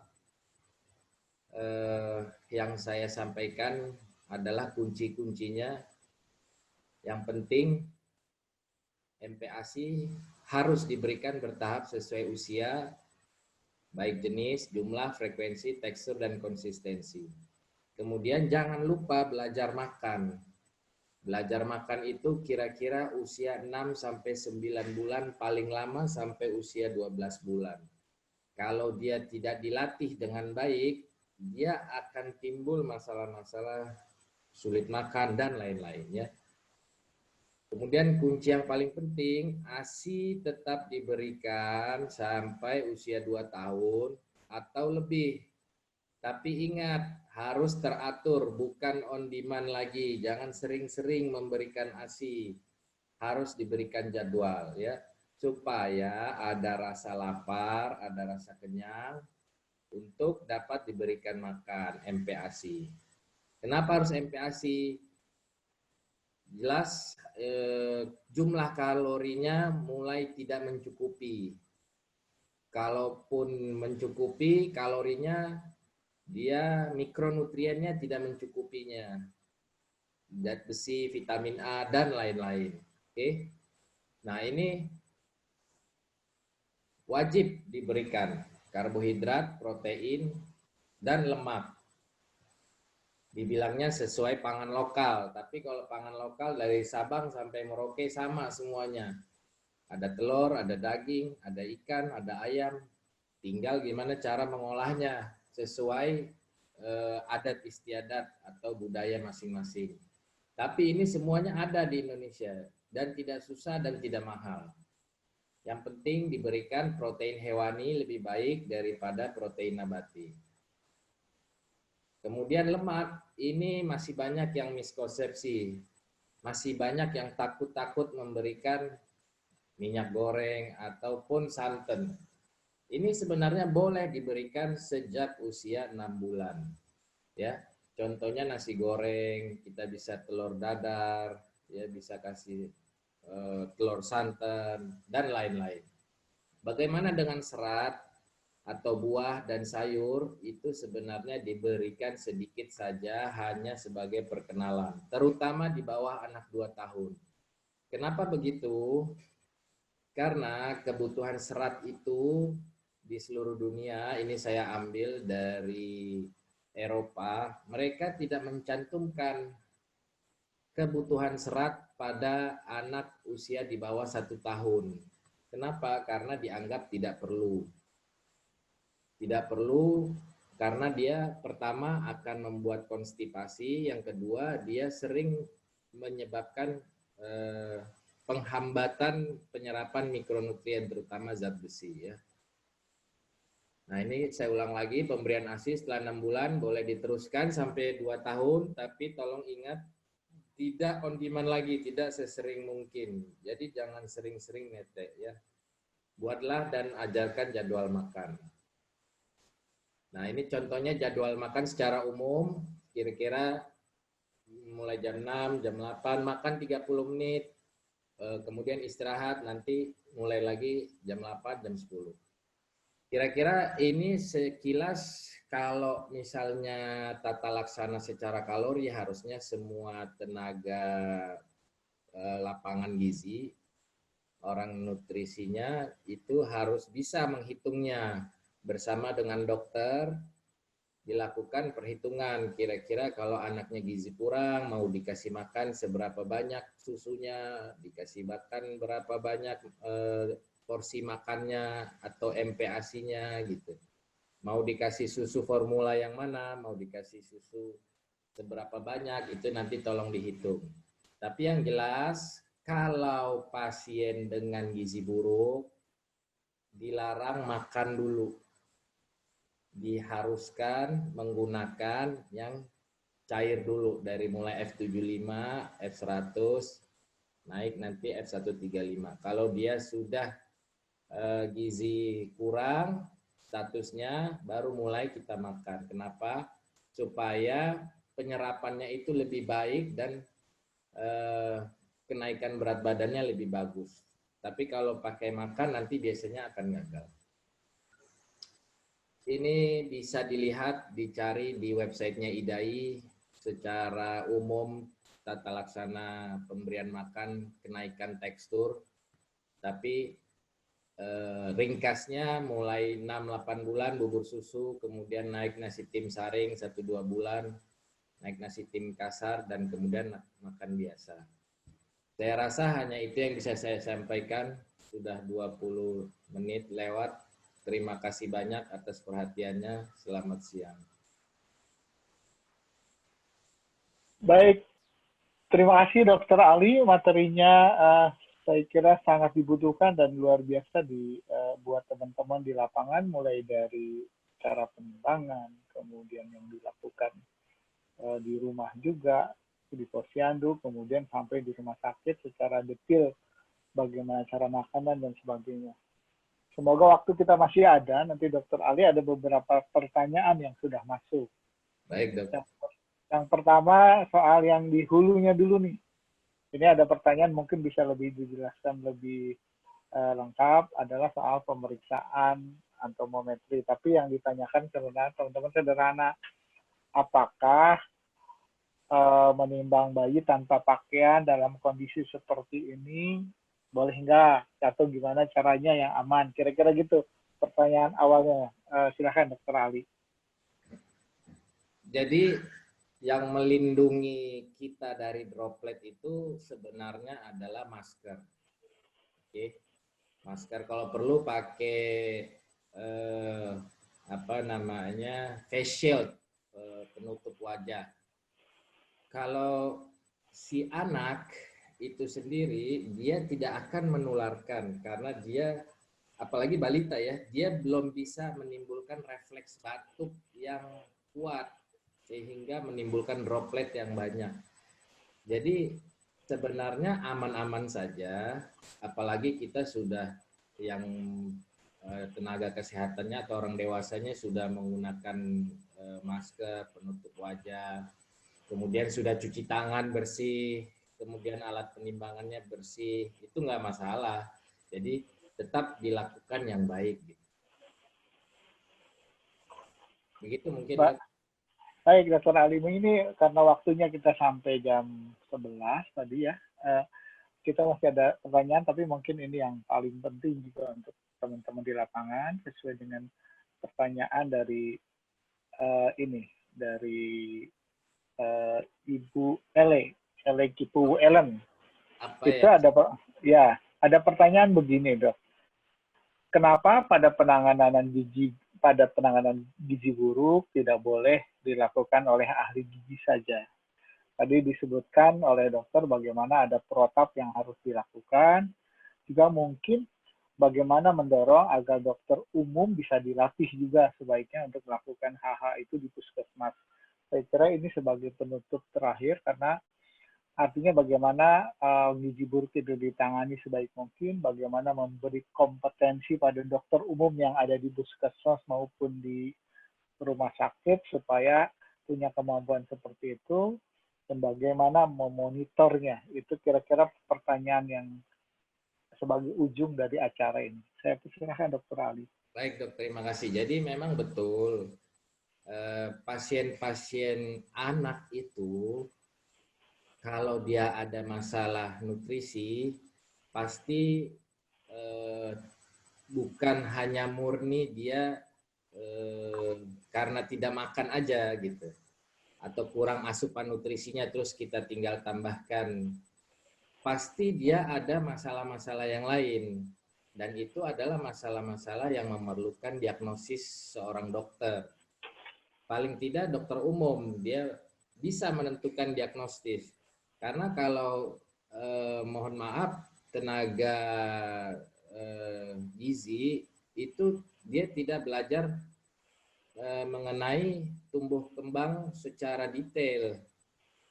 S9: yang saya sampaikan adalah kunci-kuncinya. Yang penting MPASI harus diberikan bertahap sesuai usia, baik jenis, jumlah, frekuensi, tekstur, dan konsistensi. Kemudian jangan lupa belajar makan. Belajar makan itu kira-kira usia 6-9 bulan, paling lama sampai usia 12 bulan. Kalau dia tidak dilatih dengan baik, dia akan timbul masalah-masalah sulit makan dan lain-lainnya. Kemudian kunci yang paling penting, ASI tetap diberikan sampai usia 2 tahun atau lebih. Tapi ingat, harus teratur, bukan on demand lagi. Jangan sering-sering memberikan ASI. Harus diberikan jadwal, ya, supaya ada rasa lapar, ada rasa kenyang, untuk dapat diberikan makan MPASI. Kenapa harus MPASI? Jelas jumlah kalorinya mulai tidak mencukupi. Kalaupun mencukupi kalorinya, dia mikronutriennya tidak mencukupinya. Zat besi, vitamin A, dan lain-lain. Oke. Nah, ini wajib diberikan karbohidrat, protein, dan lemak. Dibilangnya sesuai pangan lokal, tapi kalau pangan lokal dari Sabang sampai Merauke sama semuanya. Ada telur, ada daging, ada ikan, ada ayam. Tinggal gimana cara mengolahnya sesuai adat istiadat atau budaya masing-masing. Tapi ini semuanya ada di Indonesia dan tidak susah dan tidak mahal. Yang penting diberikan protein hewani lebih baik daripada protein nabati. Kemudian lemak, ini masih banyak yang miskonsepsi. Masih banyak yang takut-takut memberikan minyak goreng ataupun santan. Ini sebenarnya boleh diberikan sejak usia 6 bulan. Ya, contohnya nasi goreng, kita bisa telur dadar, ya bisa kasih telur santan, dan lain-lain. Bagaimana dengan serat atau buah dan sayur? Itu sebenarnya diberikan sedikit saja, hanya sebagai perkenalan, terutama di bawah anak 2 tahun. Kenapa begitu? Karena kebutuhan serat itu di seluruh dunia, ini saya ambil dari Eropa, mereka tidak mencantumkan kebutuhan serat pada anak usia di bawah 1 tahun. Kenapa? Karena dianggap tidak perlu. Tidak perlu karena dia pertama akan membuat konstipasi, yang kedua dia sering menyebabkan penghambatan penyerapan mikronutrien terutama zat besi, ya. Nah, ini saya ulang lagi, pemberian ASI setelah 6 bulan boleh diteruskan sampai 2 tahun, tapi tolong ingat tidak on demand lagi, tidak sesering mungkin. Jadi jangan sering-sering netek, ya. Buatlah dan ajarkan jadwal makan. Nah, ini contohnya jadwal makan secara umum, kira-kira mulai jam 6, jam 8, makan 30 menit, kemudian istirahat, nanti mulai lagi jam 8, jam 10. Kira-kira ini sekilas kalau misalnya tata laksana secara kalori, harusnya semua tenaga lapangan gizi, orang nutrisinya itu harus bisa menghitungnya bersama dengan dokter dilakukan perhitungan kira-kira kalau anaknya gizi kurang mau dikasih makan seberapa banyak susunya, dikasih makan berapa banyak porsi makannya atau MPASI-nya gitu. Mau dikasih susu formula yang mana, mau dikasih susu seberapa banyak, itu nanti tolong dihitung. Tapi yang jelas kalau pasien dengan gizi buruk dilarang makan dulu. Diharuskan menggunakan yang cair dulu dari mulai F75, F100, naik nanti F135. Kalau dia sudah gizi kurang statusnya baru mulai kita makan. Kenapa? Supaya penyerapannya itu lebih baik dan kenaikan berat badannya lebih bagus. Tapi kalau pakai makan nanti biasanya akan gagal. Ini bisa dilihat, dicari di websitenya IDAI secara umum tata laksana pemberian makan, kenaikan tekstur. Tapi ringkasnya mulai 6-8 bulan bubur susu, kemudian naik nasi tim saring 1-2 bulan, naik nasi tim kasar, dan kemudian makan biasa. Saya rasa hanya itu yang bisa saya sampaikan. Sudah 20 menit lewat. Terima kasih banyak atas perhatiannya. Selamat siang.
S4: Baik, terima kasih Dr. Ali. Materinya saya kira sangat dibutuhkan dan luar biasa buat teman-teman di lapangan, mulai dari cara penimbangan, kemudian yang dilakukan di rumah juga, di posyandu, kemudian sampai di rumah sakit secara detail bagaimana cara makanan dan sebagainya. Semoga waktu kita masih ada, nanti Dr. Ali ada beberapa pertanyaan yang sudah masuk.
S9: Baik, Dok.
S4: Yang pertama soal yang di hulunya dulu nih. Ini ada pertanyaan mungkin bisa lebih dijelaskan lebih lengkap, adalah soal pemeriksaan antropometri. Tapi yang ditanyakan sebenarnya teman-teman sederhana, apakah menimbang bayi tanpa pakaian dalam kondisi seperti ini boleh nggak, atau gimana caranya yang aman, kira-kira gitu pertanyaan awalnya. Silakan Dr. Ali.
S9: Jadi yang melindungi kita dari droplet itu sebenarnya adalah masker. Oke. Masker, kalau perlu pakai face shield, penutup wajah. Kalau si anak itu sendiri, dia tidak akan menularkan karena dia, apalagi balita ya, dia belum bisa menimbulkan refleks batuk yang kuat sehingga menimbulkan droplet yang banyak. Jadi sebenarnya aman-aman saja, apalagi kita sudah yang tenaga kesehatannya atau orang dewasanya sudah menggunakan masker, penutup wajah, kemudian sudah cuci tangan bersih, kemudian alat penimbangannya bersih, itu nggak masalah. Jadi tetap dilakukan yang baik. Begitu mungkin.
S4: Baik, Dr. Ali, ini karena waktunya kita sampai jam 11 tadi ya. Kita masih ada pertanyaan, tapi mungkin ini yang paling penting juga untuk teman-teman di lapangan, sesuai dengan pertanyaan dari dari Ibu Ele Kipu Ellen. Itu ya? Ada pertanyaan begini, Dok. Kenapa pada penanganan gizi buruk tidak boleh dilakukan oleh ahli gizi saja? Tadi disebutkan oleh dokter bagaimana ada protap yang harus dilakukan, juga mungkin bagaimana mendorong agar dokter umum bisa dilatih juga sebaiknya untuk melakukan hal-hal itu di puskesmas. Saya kira ini sebagai penutup terakhir, karena artinya bagaimana gizi buruk itu ditangani sebaik mungkin, bagaimana memberi kompetensi pada dokter umum yang ada di puskesmas maupun di rumah sakit supaya punya kemampuan seperti itu, dan bagaimana memonitornya. Itu kira-kira pertanyaan yang sebagai ujung dari acara ini. Saya persilakan Dr. Ali.
S9: Baik, Dok, terima kasih. Jadi memang betul pasien-pasien anak itu kalau dia ada masalah nutrisi, pasti bukan hanya murni dia karena tidak makan aja gitu, atau kurang asupan nutrisinya terus kita tinggal tambahkan, pasti dia ada masalah-masalah yang lain, dan itu adalah masalah-masalah yang memerlukan diagnosis seorang dokter. Paling tidak dokter umum dia bisa menentukan diagnostis, karena kalau mohon maaf tenaga gizi itu dia tidak belajar mengenai tumbuh kembang secara detail.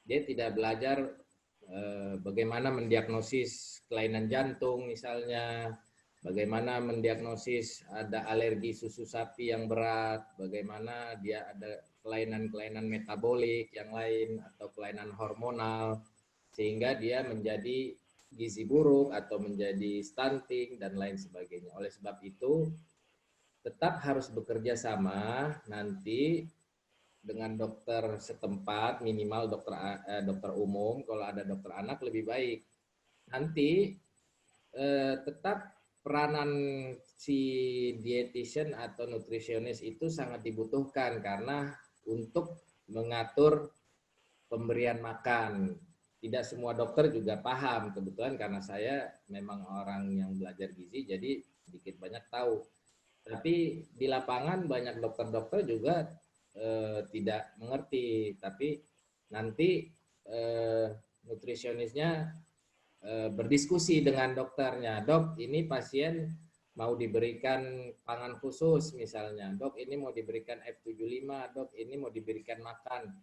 S9: Dia tidak belajar bagaimana mendiagnosis kelainan jantung misalnya, bagaimana mendiagnosis ada alergi susu sapi yang berat, bagaimana dia ada kelainan-kelainan metabolik yang lain atau kelainan hormonal, sehingga dia menjadi gizi buruk atau menjadi stunting dan lain sebagainya. Oleh sebab itu, tetap harus bekerja sama nanti dengan dokter setempat, minimal dokter umum. Kalau ada dokter anak lebih baik. Nanti tetap peranan si dietitian atau nutrisionis itu sangat dibutuhkan karena untuk mengatur pemberian makan. Tidak semua dokter juga paham, kebetulan karena saya memang orang yang belajar gizi, jadi sedikit banyak tahu. Tapi di lapangan banyak dokter-dokter juga tidak mengerti, tapi nanti nutrisionisnya berdiskusi dengan dokternya. Dok, ini pasien mau diberikan pangan khusus misalnya. Dok, ini mau diberikan F75. Dok, ini mau diberikan makan.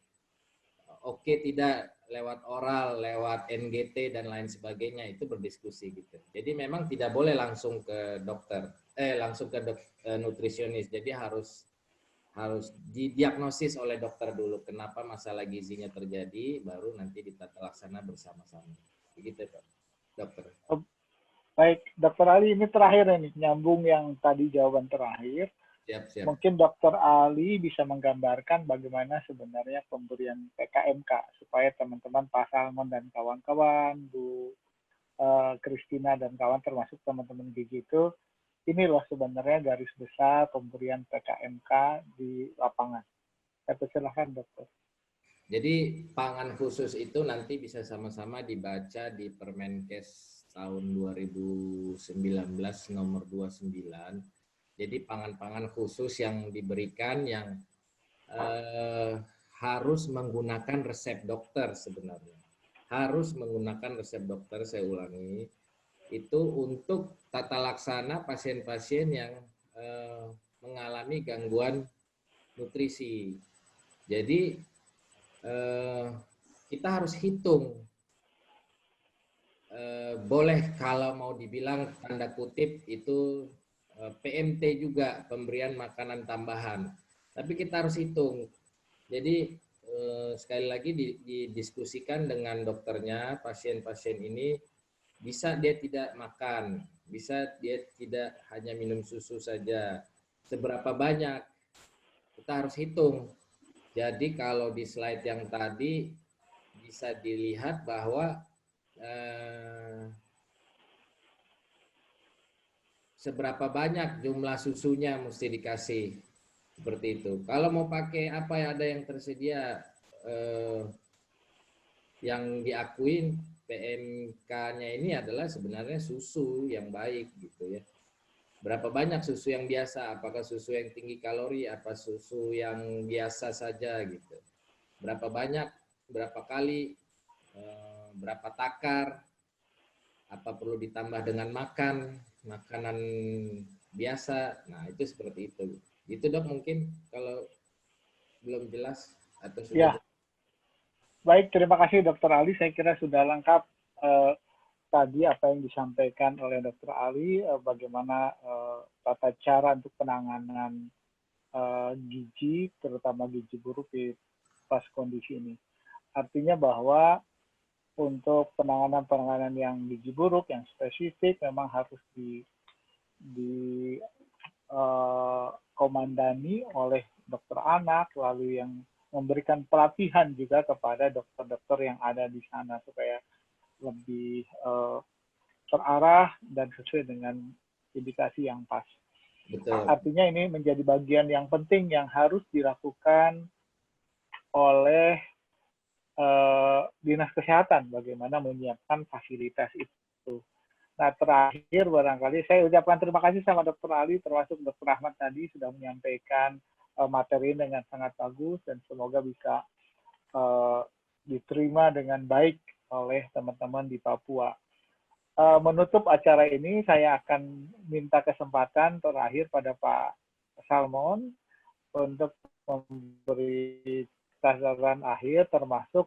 S9: Oke, tidak lewat oral, lewat NGT dan lain sebagainya, itu berdiskusi gitu. Jadi memang tidak boleh langsung ke dokter, langsung ke nutrisionis. Jadi harus didiagnosis oleh dokter dulu kenapa masalah gizinya terjadi, baru nanti ditata laksana bersama-sama. Begitu, dokter.
S4: Baik, Dokter Ali, ini terakhir nih, nyambung yang tadi jawaban terakhir.
S9: Siap.
S4: Mungkin Dokter Ali bisa menggambarkan bagaimana sebenarnya pemberian PKMK supaya teman-teman Pak Salmon dan kawan-kawan, Bu Christina dan kawan termasuk teman-teman gizi itu, ini loh sebenarnya garis besar pemberian PKMK di lapangan. Saya persilahkan dokter.
S9: Jadi pangan khusus itu nanti bisa sama-sama dibaca di Permenkes tahun 2019 nomor 29. Jadi pangan-pangan khusus yang diberikan yang harus menggunakan resep dokter sebenarnya. Harus menggunakan resep dokter, saya ulangi. Itu untuk tata laksana pasien-pasien yang mengalami gangguan nutrisi. Jadi kita harus hitung. Boleh kalau mau dibilang tanda kutip itu PMT juga, pemberian makanan tambahan. Tapi kita harus hitung. Jadi sekali lagi didiskusikan dengan dokternya, pasien-pasien ini bisa dia tidak makan, bisa dia tidak hanya minum susu saja. Seberapa banyak? Kita harus hitung. Jadi kalau di slide yang tadi bisa dilihat bahwa seberapa banyak jumlah susunya mesti dikasih, seperti itu. Kalau mau pakai apa ya, ada yang tersedia yang diakuin PMK-nya ini adalah sebenarnya susu yang baik gitu ya. Berapa banyak susu yang biasa, apakah susu yang tinggi kalori, apa susu yang biasa saja gitu. Berapa banyak, berapa kali, berapa takar, apa perlu ditambah dengan makanan biasa. Nah, itu seperti itu. Itu dok mungkin kalau belum jelas atau sudah.
S4: Ya. Baik, terima kasih Dokter Ali. Saya kira sudah lengkap tadi apa yang disampaikan oleh Dokter Ali, bagaimana tata cara untuk penanganan gizi, terutama gizi buruk di pas kondisi ini. Artinya bahwa untuk penanganan yang gizi buruk, yang spesifik, memang harus dikomandani oleh dokter anak, lalu yang memberikan pelatihan juga kepada dokter-dokter yang ada di sana supaya lebih terarah dan sesuai dengan indikasi yang pas.
S9: Betul.
S4: Artinya ini menjadi bagian yang penting yang harus dilakukan oleh Dinas Kesehatan, bagaimana menyiapkan fasilitas itu. Nah, terakhir barangkali saya ucapkan terima kasih sama Dr. Ali, termasuk Dr. Ahmad tadi sudah menyampaikan materi dengan sangat bagus dan semoga bisa diterima dengan baik oleh teman-teman di Papua. Menutup acara ini, saya akan minta kesempatan terakhir pada Pak Salmon untuk memberi catatan akhir, termasuk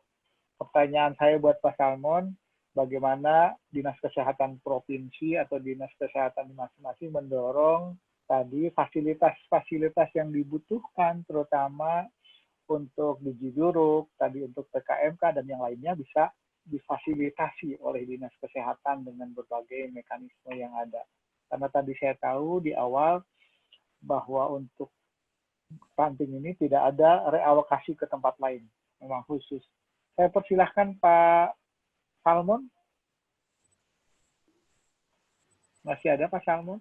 S4: pertanyaan saya buat Pak Salmon, bagaimana Dinas Kesehatan Provinsi atau Dinas Kesehatan masing-masing mendorong tadi fasilitas-fasilitas yang dibutuhkan, terutama untuk Gizi Buruk, tadi untuk PKMK dan yang lainnya bisa difasilitasi oleh Dinas Kesehatan dengan berbagai mekanisme yang ada. Karena tadi saya tahu di awal bahwa untuk stunting ini tidak ada realokasi ke tempat lain, memang khusus. Saya persilahkan Pak Salmon. Masih ada Pak Salmon?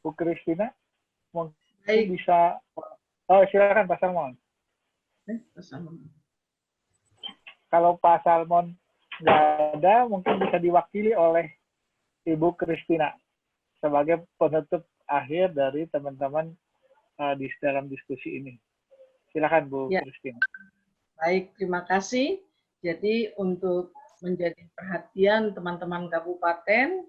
S4: Bu Christina, mungkin bisa. Oh, silakan Pak Salmon.
S5: Pak Salmon.
S4: Kalau Pak Salmon nggak ada, mungkin bisa diwakili oleh Ibu Christina sebagai penutup akhir dari teman-teman di dalam diskusi ini. Silakan Bu Christina.
S5: Baik, terima kasih. Jadi untuk menjadi perhatian teman-teman kabupaten,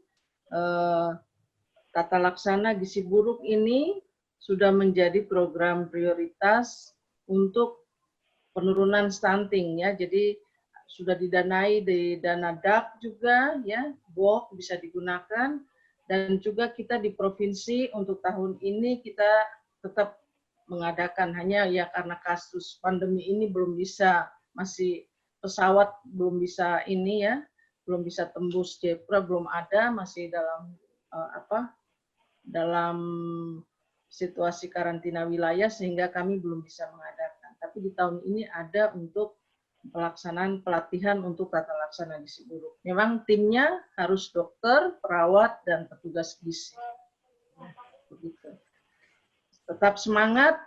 S5: tata laksana gizi buruk ini sudah menjadi program prioritas untuk penurunan stunting ya. Jadi sudah didanai di dana DAK juga ya, BOK bisa digunakan, dan juga kita di provinsi untuk tahun ini kita tetap mengadakan, hanya ya karena kasus pandemi ini belum bisa, masih pesawat belum bisa ini ya, belum bisa tembus Jepra, belum ada, masih dalam situasi karantina wilayah sehingga kami belum bisa mengadakan. Tapi di tahun ini ada untuk pelaksanaan pelatihan untuk tata laksana gizi buruk. Memang timnya harus dokter, perawat, dan petugas gizi. Begitu. Tetap semangat.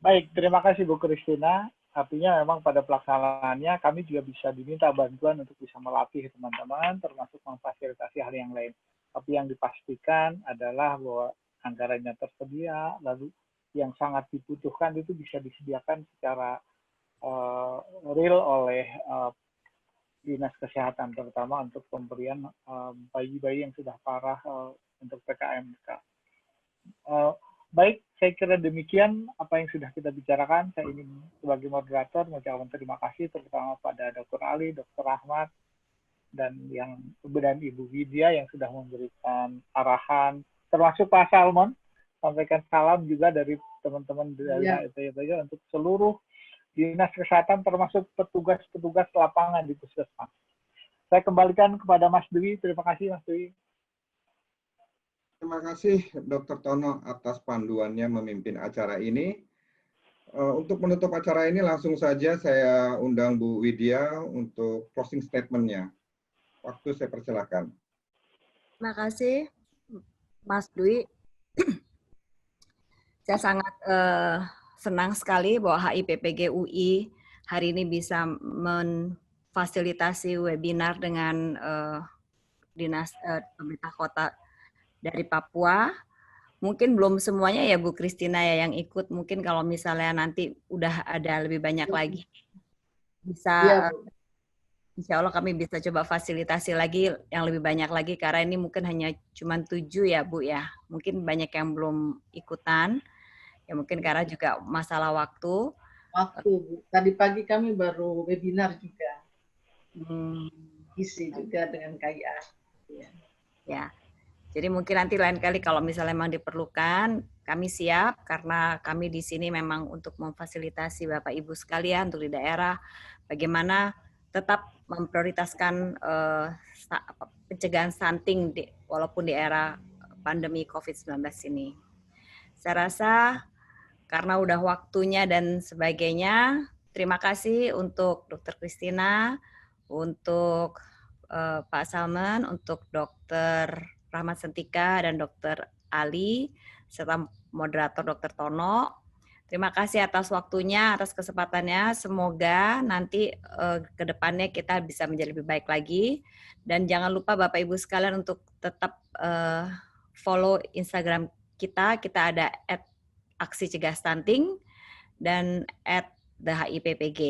S4: Baik, terima kasih Bu Christina. Artinya memang pada pelaksanaannya kami juga bisa diminta bantuan untuk bisa melatih teman-teman, termasuk memfasilitasi hal yang lain. Tapi yang dipastikan adalah bahwa anggarannya tersedia, lalu yang sangat dibutuhkan itu bisa disediakan secara real oleh Dinas Kesehatan, terutama untuk pemberian bayi-bayi yang sudah parah untuk PKMK. Baik, saya kira demikian apa yang sudah kita bicarakan. Saya ingin sebagai moderator mengucapkan terima kasih terutama pada Dr. Ali, Dr. Ahmad, dan Ibu Widya yang sudah memberikan arahan, termasuk Pak Salmon, sampaikan salam juga dari teman-teman dari HIPPG untuk seluruh Dinas Kesehatan termasuk petugas-petugas lapangan di puskesmas. Saya kembalikan kepada Mas Dwi. Terima kasih Mas Dwi.
S1: Terima kasih Dr. Tono atas panduannya memimpin acara ini. Untuk menutup acara ini langsung saja saya undang Bu Widya untuk closing statement-nya. Waktu saya persilakan.
S3: Terima kasih Mas Dwi. Saya sangat senang sekali bahwa HIPPG UI hari ini bisa memfasilitasi webinar dengan Dinas Pemerintah Kota dari Papua. Mungkin belum semuanya ya Bu Christina ya yang ikut. Mungkin kalau misalnya nanti udah ada lebih banyak lagi, bisa insya Allah kami bisa coba fasilitasi lagi yang lebih banyak lagi, karena ini mungkin hanya cuma 7 ya Bu ya. Mungkin banyak yang belum ikutan. Ya mungkin karena juga masalah waktu.
S5: Tadi pagi kami baru webinar juga. Isi juga dengan KIA.
S3: Ya. Jadi mungkin nanti lain kali kalau misalnya memang diperlukan, kami siap karena kami di sini memang untuk memfasilitasi Bapak Ibu sekalian untuk di daerah bagaimana tetap memprioritaskan pencegahan stunting walaupun di era pandemi COVID-19 ini. Saya rasa karena udah waktunya dan sebagainya, terima kasih untuk Dr. Christina, untuk Pak Salman, untuk Dr. Rahmat Sentika dan Dr. Ali, serta moderator Dr. Tono. Terima kasih atas waktunya, atas kesempatannya. Semoga nanti ke depannya kita bisa menjadi lebih baik lagi. Dan jangan lupa Bapak Ibu sekalian untuk tetap follow Instagram kita. Kita ada @aksi-cegah-stunting dan @thehippg.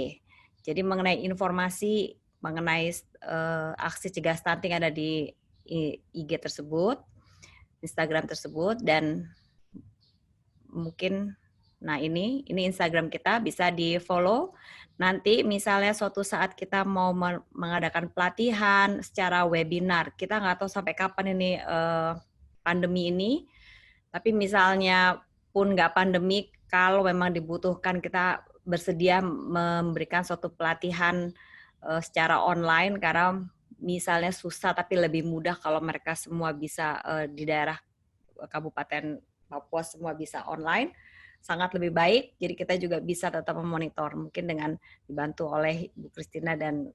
S3: Jadi mengenai informasi mengenai aksi cegah stunting ada di IG tersebut, Instagram tersebut, dan mungkin ini Instagram kita bisa di-follow. Nanti misalnya suatu saat kita mau mengadakan pelatihan secara webinar, kita nggak tahu sampai kapan ini pandemi ini, tapi misalnya pun nggak pandemi, kalau memang dibutuhkan kita bersedia memberikan suatu pelatihan secara online, karena misalnya susah tapi lebih mudah kalau mereka semua bisa di daerah Kabupaten Papua semua bisa online, sangat lebih baik. Jadi kita juga bisa tetap memonitor, mungkin dengan dibantu oleh Bu Christina dan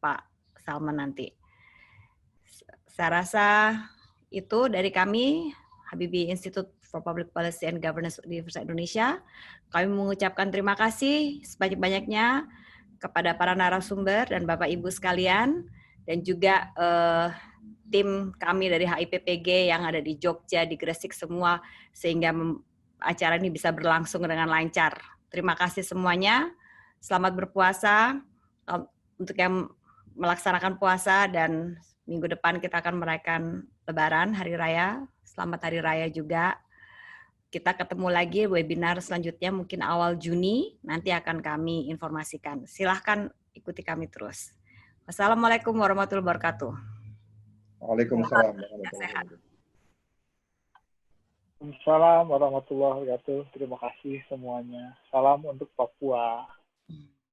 S3: Pak Salman nanti. Saya rasa itu dari kami, Habibie Institute for Public Policy and Governance Universitas Indonesia. Kami mengucapkan terima kasih sebanyak-banyaknya kepada para narasumber dan Bapak Ibu sekalian, dan juga tim kami dari HIPPG yang ada di Jogja, di Gresik semua, sehingga acara ini bisa berlangsung dengan lancar. Terima kasih semuanya. Selamat berpuasa untuk yang melaksanakan puasa, dan minggu depan kita akan merayakan Lebaran, Hari Raya. Selamat Hari Raya juga. Kita ketemu lagi webinar selanjutnya mungkin awal Juni, nanti akan kami informasikan. Silahkan ikuti kami terus. Wassalamualaikum warahmatullahi wabarakatuh.
S1: Waalaikumsalam.
S4: Waalaikumsalam warahmatullahi wabarakatuh. Terima kasih semuanya. Salam untuk Papua.